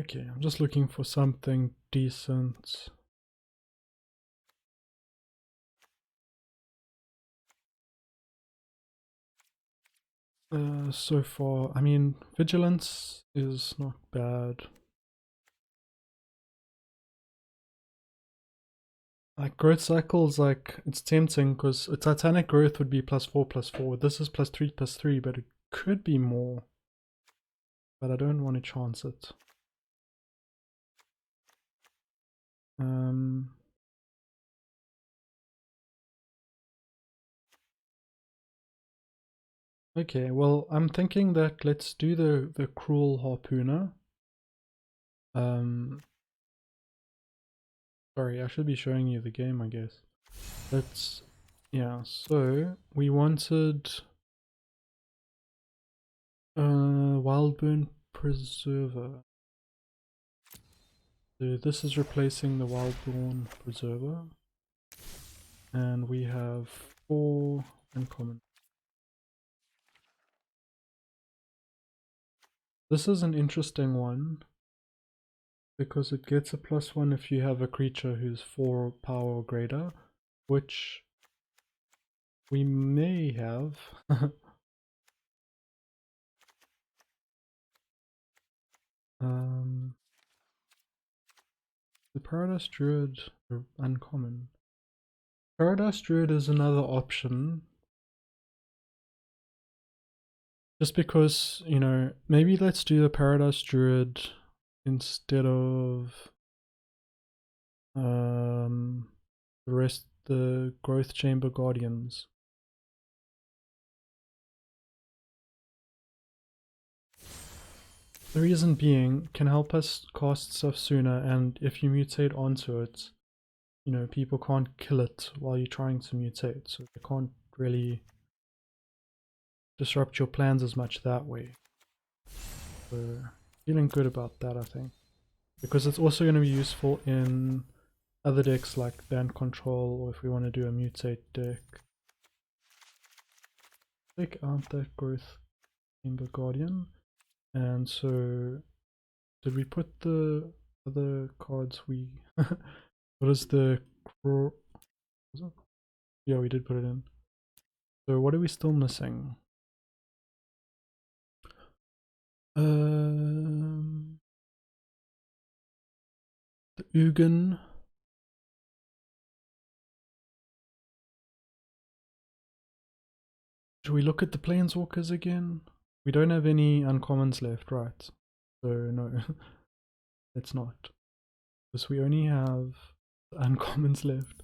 okay, I'm just looking for something decent. So far, I mean, Vigilance is not bad. Like growth cycles, like it's tempting because a Titanic growth would be +4/+4. This is +3/3, but it could be more. But I don't want to chance it. Okay, well, I'm thinking that let's do the Cruel Harpooner. Sorry, I should be showing you the game, I guess. Let's, yeah, so we wanted Wildburn Preserver. So this is replacing the Wildborn Preserver. And we have 4 uncommon. This is an interesting one because it gets a +1 if you have a creature who's 4 power or greater, which we may have. The Paradise Druid are uncommon. Paradise Druid is another option. Just because, you know, maybe let's do the Paradise Druid instead of the Growth Chamber Guardians. The reason being, can help us cast stuff sooner, and if you mutate onto it, you know, people can't kill it while you're trying to mutate, so they can't really disrupt your plans as much that way. So, feeling good about that, I think. Because it's also going to be useful in other decks like Land Control, or if we want to do a mutate deck. Take out that Growth Chamber Guardian. And so, did we put the other cards we... what is the... Yeah, we did put it in. So what are we still missing? The Ugin. Should we look at the Planeswalkers again? We don't have any uncommons left, right? So no, let's not. Because we only have uncommons left.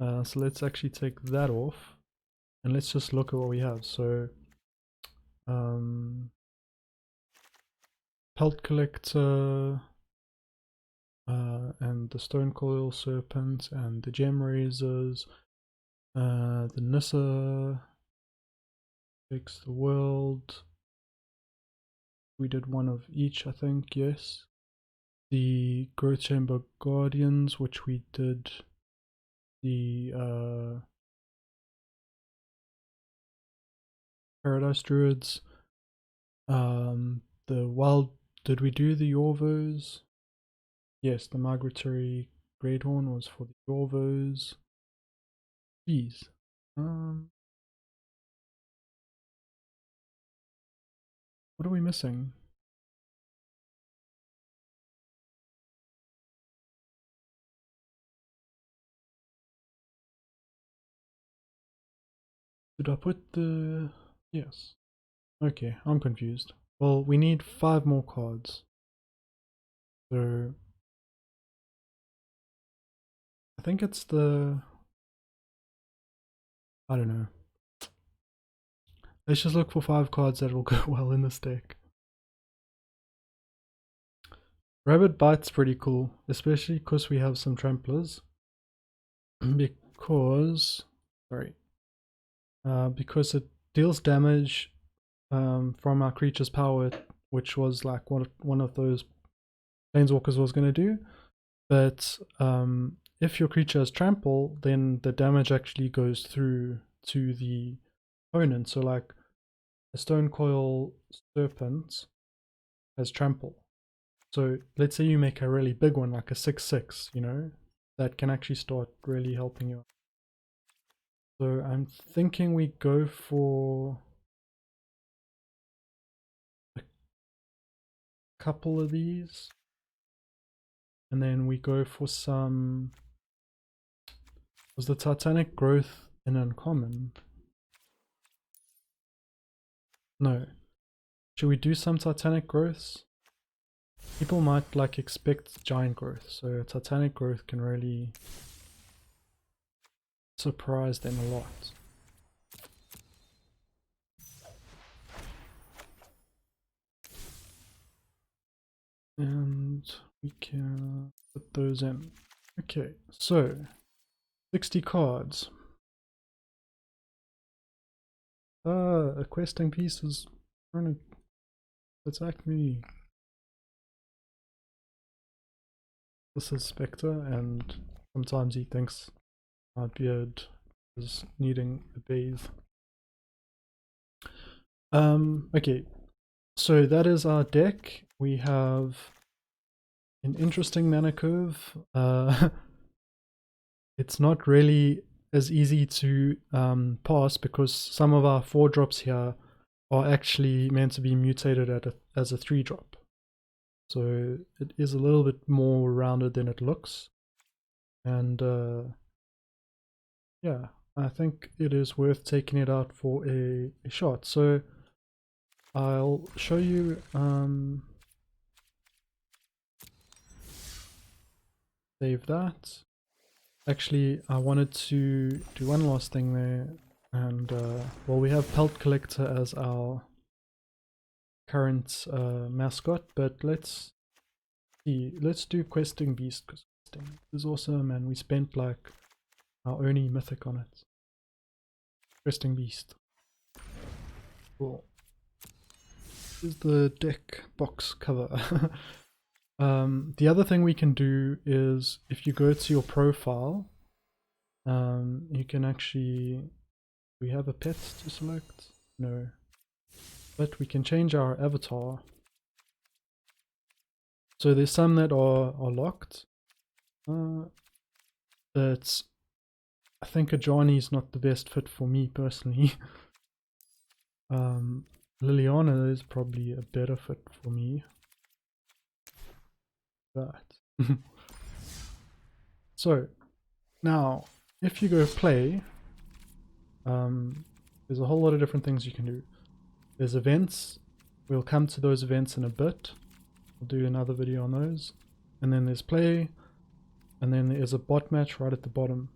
So let's actually take that off. And let's just look at what we have. So, Pelt Collector, and the Stone Coil Serpent, and the Gem Raisers, the Nissa takes the world. We did one of each, I think, yes. The Growth Chamber Guardians, which we did the Paradise Druids. The Wild, did we do the Yorvos? Yes, the Migratory Greathorn was for the Yorvos. Jeez. What are we missing? Did I put the... Yes. Okay, I'm confused. Well, we need 5 more cards. So I think it's the, I don't know. Let's just look for 5 cards that will go well in this deck. Rabbit Bite's pretty cool, especially because we have some tramplers. Because it deals damage from our creature's power, which was like one of those Planeswalkers was going to do. But if your creature has trample, then the damage actually goes through to the opponent. So like a Stone Coil Serpent has trample. So let's say you make a really big one, like a 6/6, you know, that can actually start really helping you. So I'm thinking we go for a couple of these. And then we go for some... Was the Titanic Growth an uncommon? No. Should we do some Titanic Growths? People might like expect Giant Growth, so Titanic Growth can really surprise them a lot. And we can put those in. Okay, so 60 cards. A questing piece is trying to attack me. This is Spectre, and sometimes he thinks my beard is needing a bathe. Okay, so that is our deck. We have an interesting mana curve. It's not really as easy to pass because some of our 4-drops here are actually meant to be mutated as a 3-drop. So it is a little bit more rounded than it looks. And yeah, I think it is worth taking it out for a shot. So I'll show you save that. Actually, I wanted to do one last thing there, and well, we have Pelt Collector as our current mascot, but let's see, let's do Questing Beast, because Questing is awesome, and we spent like our only mythic on it. Questing Beast. Cool. This is the deck box cover. The other thing we can do is if you go to your profile, you can actually, we have a pet to select? No. But we can change our avatar. So there's some that are locked. But I think a Johnny is not the best fit for me personally. Liliana is probably a better fit for me. That. So now if you go play, there's a whole lot of different things you can do. There's events. We'll come to those events in a bit. I'll do another video on those. And then there's play, and then there's a bot match right at the bottom.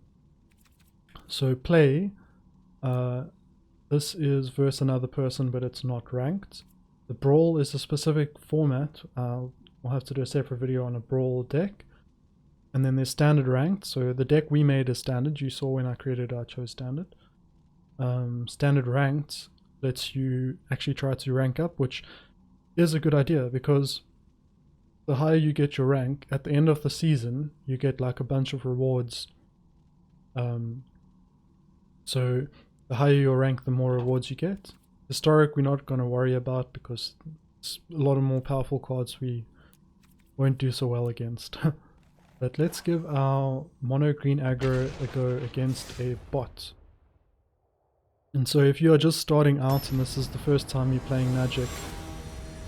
So play, this is versus another person, but it's not ranked. The brawl is a specific format. We'll have to do a separate video on a brawl deck. And then there's standard ranked. So the deck we made is standard. You saw when I created, I chose standard. Standard ranked lets you actually try to rank up, which is a good idea because the higher you get your rank, at the end of the season, you get like a bunch of rewards. So the higher your rank, the more rewards you get. Historic, we're not going to worry about because it's a lot of more powerful cards we won't do so well against. But let's give our mono green aggro a go against a bot. And so if you are just starting out and this is the first time you're playing Magic,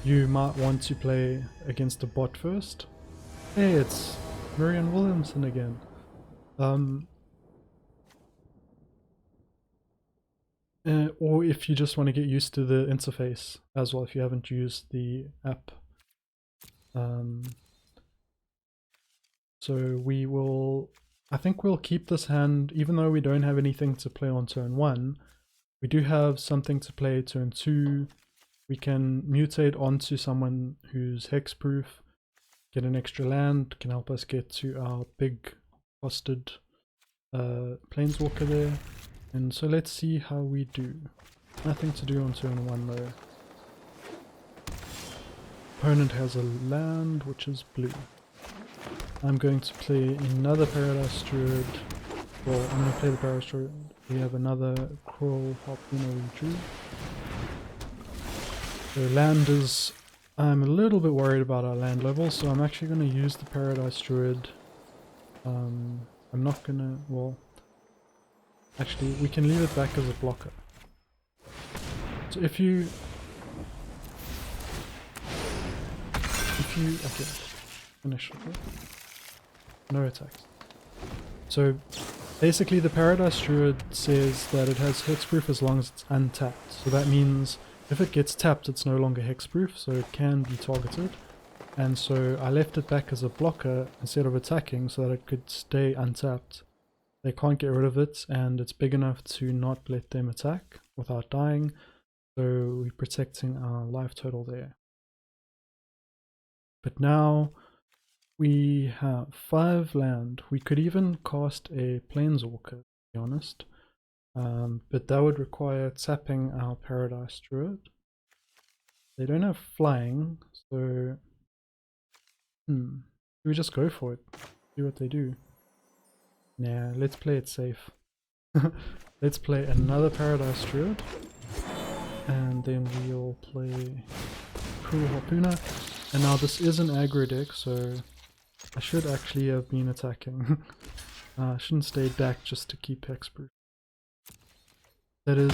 you might want to play against a bot first. Hey, it's Marianne Williamson again. Or if you just want to get used to the interface as well, if you haven't used the app. So we will, I think we'll keep this hand, even though we don't have anything to play on turn 1. We do have something to play turn 2. We can mutate onto someone who's hexproof, get an extra land, can help us get to our big costed planeswalker there. And so let's see how we do. Nothing to do on turn 1 though. Opponent has a land which is blue. I'm going to play another Paradise Druid. Well, I'm going to play the Paradise Druid. We have another Crawl Harpooner we drew. So land is... I'm a little bit worried about our land level, so I'm actually going to use the Paradise Druid. I'm not going to... well... actually, we can leave it back as a blocker. So if you... okay, finish it. No attacks. So basically the Paradise Druid says that it has hexproof as long as it's untapped. So that means if it gets tapped it's no longer hexproof, so it can be targeted. And so I left it back as a blocker instead of attacking so that it could stay untapped. They can't get rid of it and it's big enough to not let them attack without dying. So we're protecting our life total there. But now we have 5 land. We could even cast a planeswalker, to be honest. But that would require tapping our Paradise Druid. They don't have flying, so... should we just go for it? See what they do. Nah, let's play it safe. Let's play another Paradise Druid. And then we'll play Cruel Harpooner. And now this is an aggro deck, so I should actually have been attacking. I shouldn't stay back just to keep hexproof. That is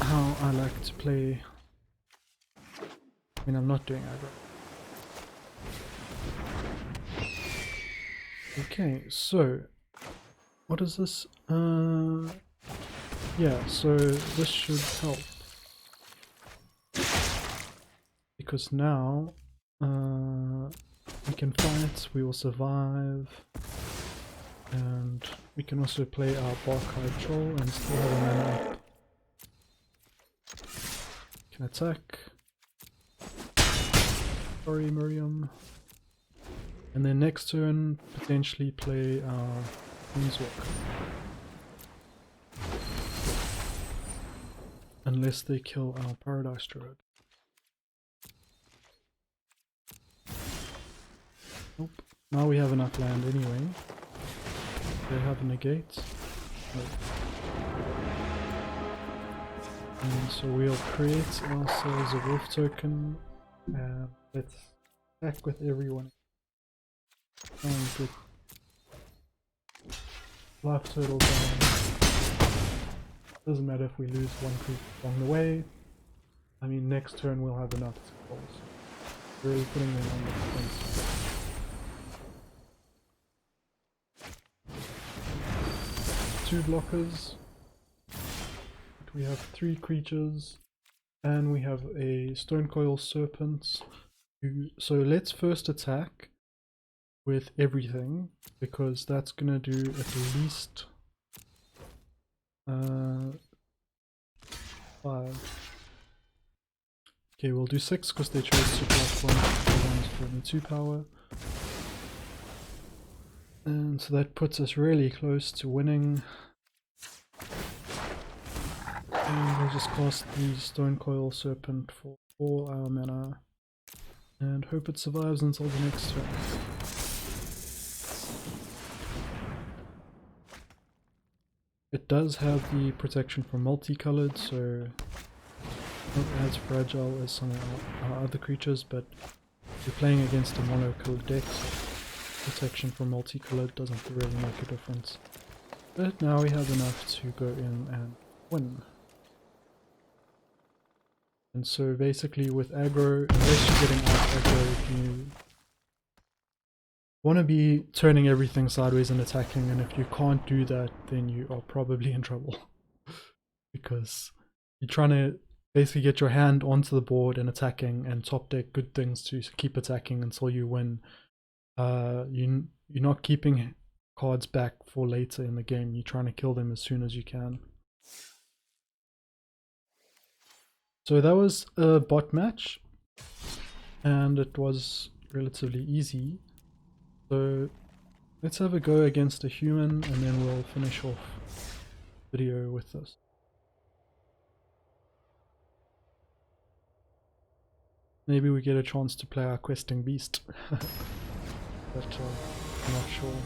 how I like to play. I mean, I'm not doing aggro. Okay, so what is this? Yeah, so this should help. Because now we can fight, we will survive, and we can also play our Barkhide Troll and still have a mana up. Can attack. Sorry, Miriam. And then next turn, potentially play our Planeswalker. Unless they kill our Paradise Druid. Nope. Now we have enough land anyway. They have a negate. Nope. And so we'll create ourselves a wolf token and let's attack with everyone. Good. Life total down. Doesn't matter if we lose one creep along the way. I mean, next turn we'll have enough to close. Really putting them on the defense. 2 blockers. We have 3 creatures, and we have a Stonecoil Serpent. So let's first attack with everything, because that's gonna do at least 5. Okay, we'll do 6 because they chose to block 1 for 2 power. And so that puts us really close to winning. And we'll just cast the Stonecoil Serpent for 4 our mana and hope it survives until the next turn. It does have the protection from multicolored, so not as fragile as some of our other creatures, but if you're playing against a monocolored deck, so protection from multicolored doesn't really make a difference. But now we have enough to go in and win. And so basically with aggro, unless you're getting out aggro, you want to be turning everything sideways and attacking, and if you can't do that, then you are probably in trouble. Because you're trying to basically get your hand onto the board and attacking and top deck good things to keep attacking until you win. you're not keeping cards back for later in the game. You're trying to kill them as soon as you can. So that was a bot match, and it was relatively easy. So let's have a go against a human, and then we'll finish off the video with this. Maybe we get a chance to play our questing beast, but I'm not sure.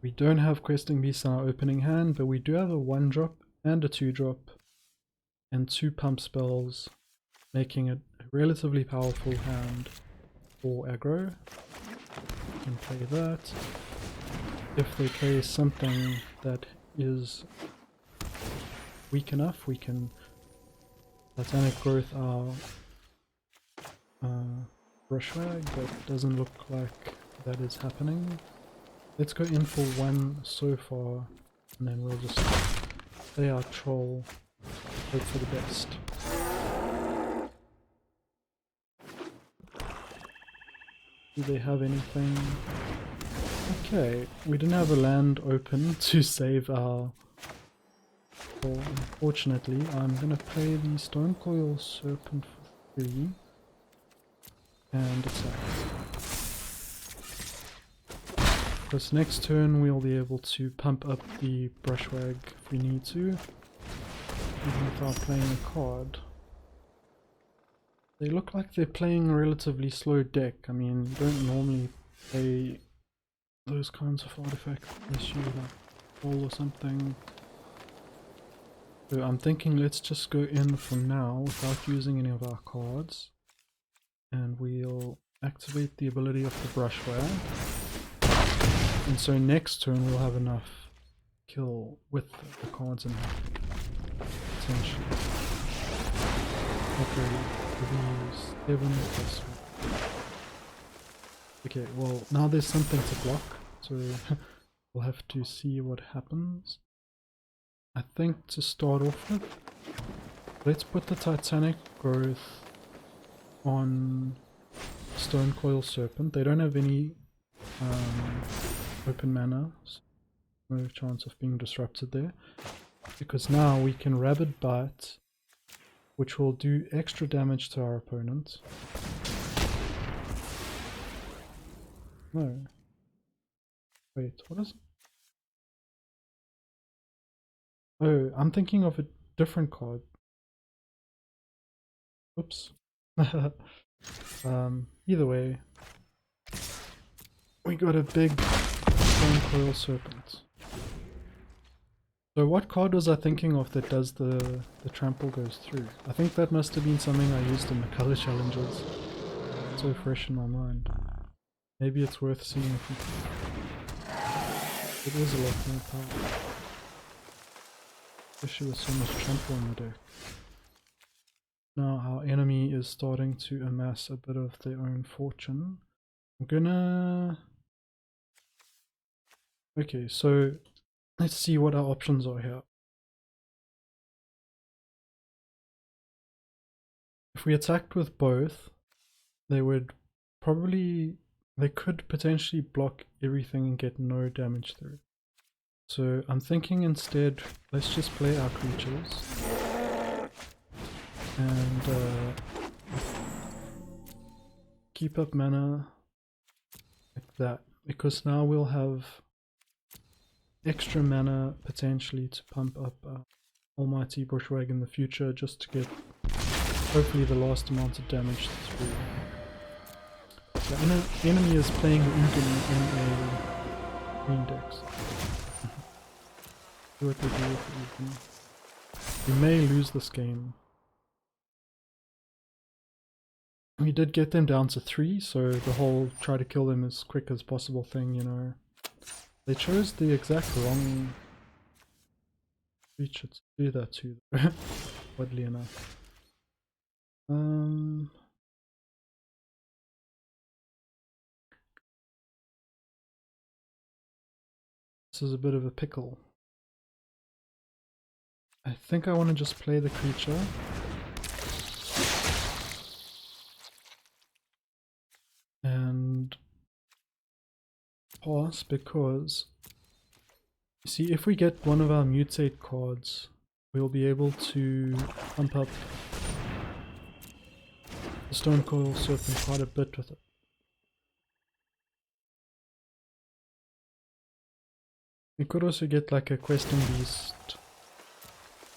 We don't have questing beast in our opening hand, but we do have a 1-drop and a 2-drop and 2 pump spells, making it a relatively powerful hand for aggro. We can play that. If they play something that is weak enough, we can Titanic Growth our Brushwag, but doesn't look like that is happening. Let's go in for 1 so far, and then we'll just play our troll, hope for the best. Do they have anything? Okay, we didn't have a land open to save our... Well, unfortunately, I'm gonna play the Stone Coil Serpent for 3 and attack. Because next turn we'll be able to pump up the Brushwag if we need to, even without playing a card. They look like they're playing a relatively slow deck. I mean, you don't normally play those kinds of artifacts unless you like roll or something. So I'm thinking let's just go in for now without using any of our cards, and we'll activate the ability of the Brushwag. And so next turn we'll have enough kill with the cards in hand, potentially. Okay, these 7 plus 1. Okay, well now there's something to block, so we'll have to see what happens. I think to start off with, let's put the Titanic Growth on Stone Coil Serpent. They don't have any open mana, so no chance of being disrupted there, because now we can Rabid Bite, which will do extra damage to our opponent. No. Wait, what is it? Oh, I'm thinking of a different card. Oops. Either way, we got a big Stone Coil Serpent. So what card was I thinking of that does the trample goes through? I think that must have been something I used in the color challenges. It's so fresh in my mind. Maybe it's worth seeing if we can. It is a lot more powerful. Especially with so much trample in the deck. Now our enemy is starting to amass a bit of their own fortune. I'm gonna... Okay, so let's see what our options are here. If we attacked with both, they could potentially block everything and get no damage through. So I'm thinking instead, let's just play our creatures and keep up mana like that, because now we'll have extra mana potentially to pump up Almighty Bushwag in the future, just to get hopefully the last amount of damage through. The enemy is playing Ugin in a green dex. See what they do with Ugin. We may lose this game. We did get them down to 3, so the whole try to kill them as quick as possible thing, you know. They chose the exact wrong creature to do that to, oddly enough. This is a bit of a pickle. I think I want to just play the creature. And pass, because you see, if we get one of our mutate cards, we'll be able to pump up the Stone Coil Serpent quite a bit with it. We could also get like a Questing Beast,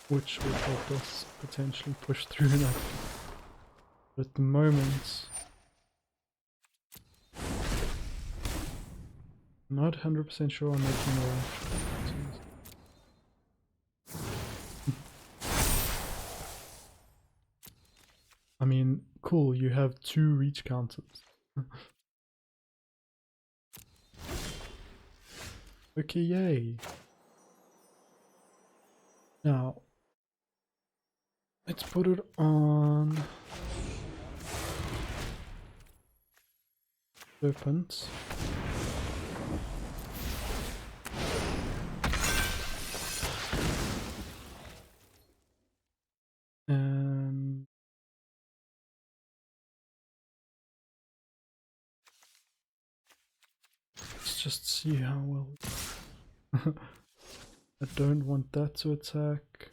which would help us potentially push through enough. But at the moment, I'm not 100% sure I'm making the right choices. I mean, cool, you have 2 reach counters. Okay, yay. Now, let's put it on Serpent. And let's just see how well. I don't want that to attack.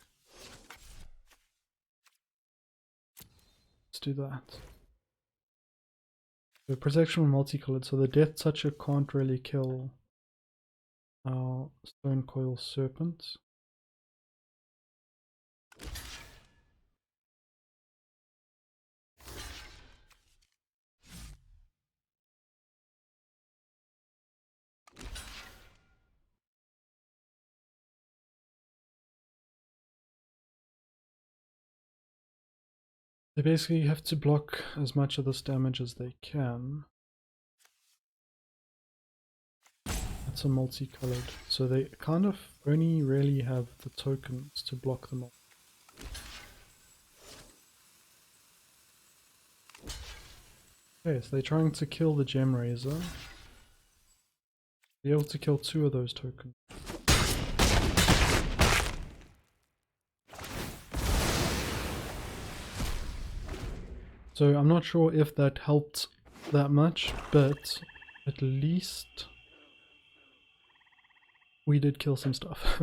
Let's do that. The protection multicolored, so the Death Toucher can't really kill our Stone Coil Serpent. They basically have to block as much of this damage as they can. That's a multicolored, so they kind of only really have the tokens to block them off. Okay, so they're trying to kill the Gem Razor. Be able to kill 2 of those tokens. So I'm not sure if that helped that much, but at least we did kill some stuff.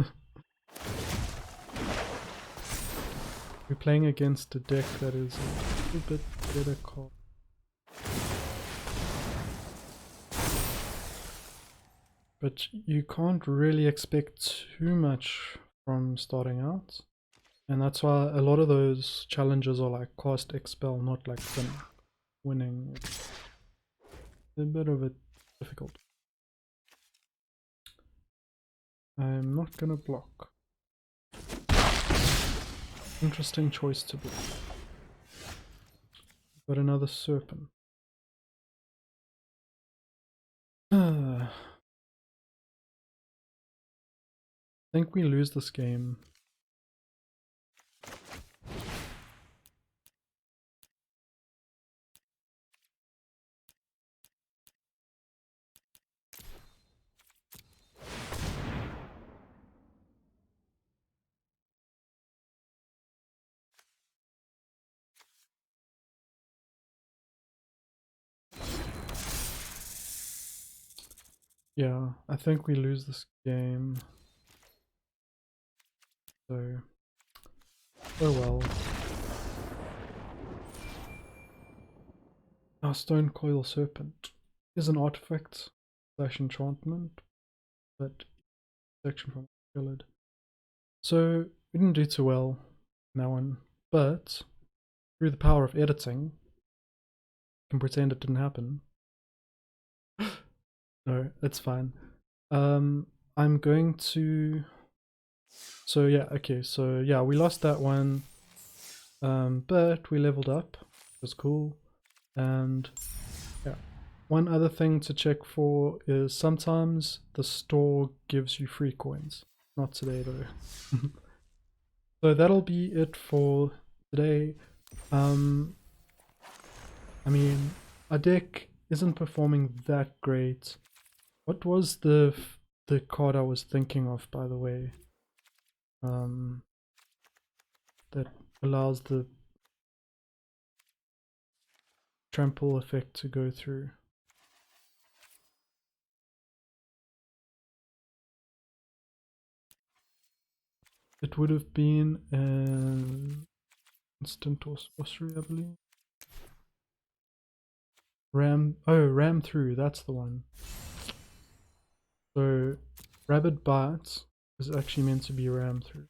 We're playing against a deck that is a little bit better card. But you can't really expect too much from starting out. And that's why a lot of those challenges are like cast expel, not like winning. It's a bit of a difficult. I'm not gonna block. Interesting choice to block. Got another Serpent. I think we lose this game. Yeah, I think we lose this game. So, oh well. Our Stone Coil Serpent is an artifact / enchantment, but protection from colored. So we didn't do too well in that one, but through the power of editing, I can pretend it didn't happen. No, it's fine. I'm going to. So yeah, okay. So yeah, we lost that one, but we leveled up. It was cool. And yeah, one other thing to check for is sometimes the store gives you free coins. Not today though. So that'll be it for today. I mean, our deck isn't performing that great. What was the card I was thinking of, by the way? that allows the trample effect to go through. It would have been an instant or sorcery, I believe. Ram through, that's the one. So Rabid Bite is actually meant to be ram through.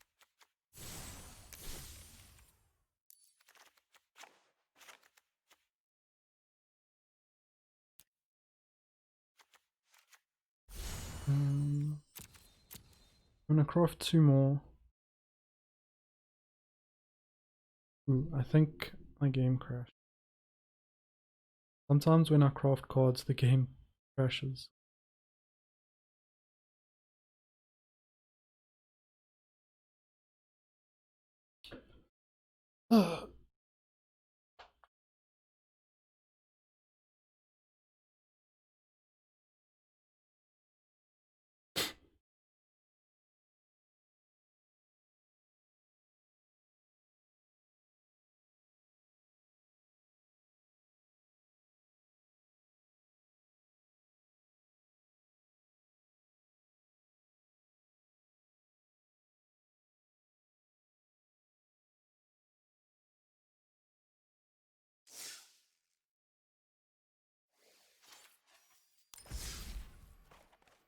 I'm gonna craft 2 more. Ooh, I think my game crashed. Sometimes when I craft cards, the game crashes.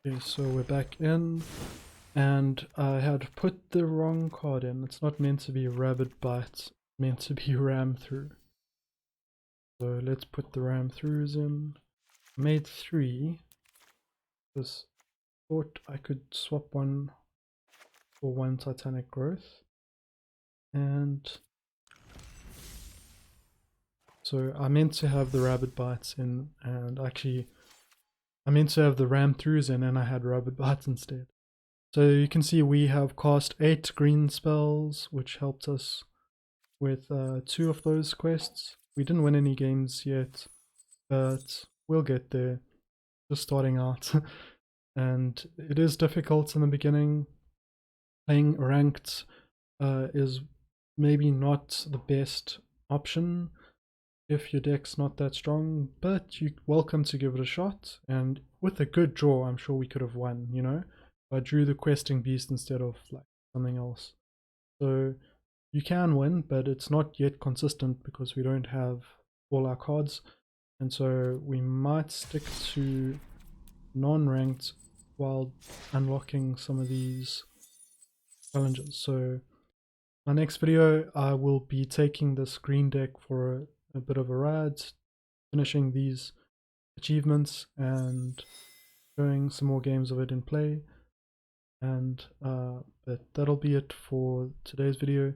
Okay, so we're back in, and I had put the wrong card in. It's not meant to be Rabid Bite, it's meant to be ram through. So let's put the ram throughs in. Made 3. Just thought I could swap one for 1 Titanic Growth. And so I meant to have the Rabid Bites in, and actually I meant to have the ram throughs in, and I had Rabid Bites instead. So you can see we have cast 8 green spells, which helped us with 2 of those quests. We didn't win any games yet, but we'll get there. Just starting out. And it is difficult in the beginning. Playing ranked is maybe not the best option if your deck's not that strong, but you're welcome to give it a shot. And with a good draw, I'm sure we could have won, you know? I drew the questing beast instead of like something else. So you can win, but it's not yet consistent because we don't have all our cards. And so we might stick to non-ranked while unlocking some of these challenges. So my next video, I will be taking this green deck for a bit of a ride, finishing these achievements and showing some more games of it in play. And but that'll be it for today's video.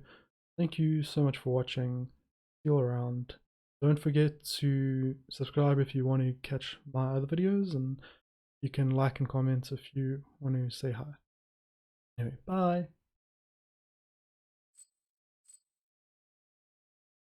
Thank you so much for watching. See you all around. Don't forget to subscribe if you want to catch my other videos, and you can like and comment if you want to say hi. Anyway, bye.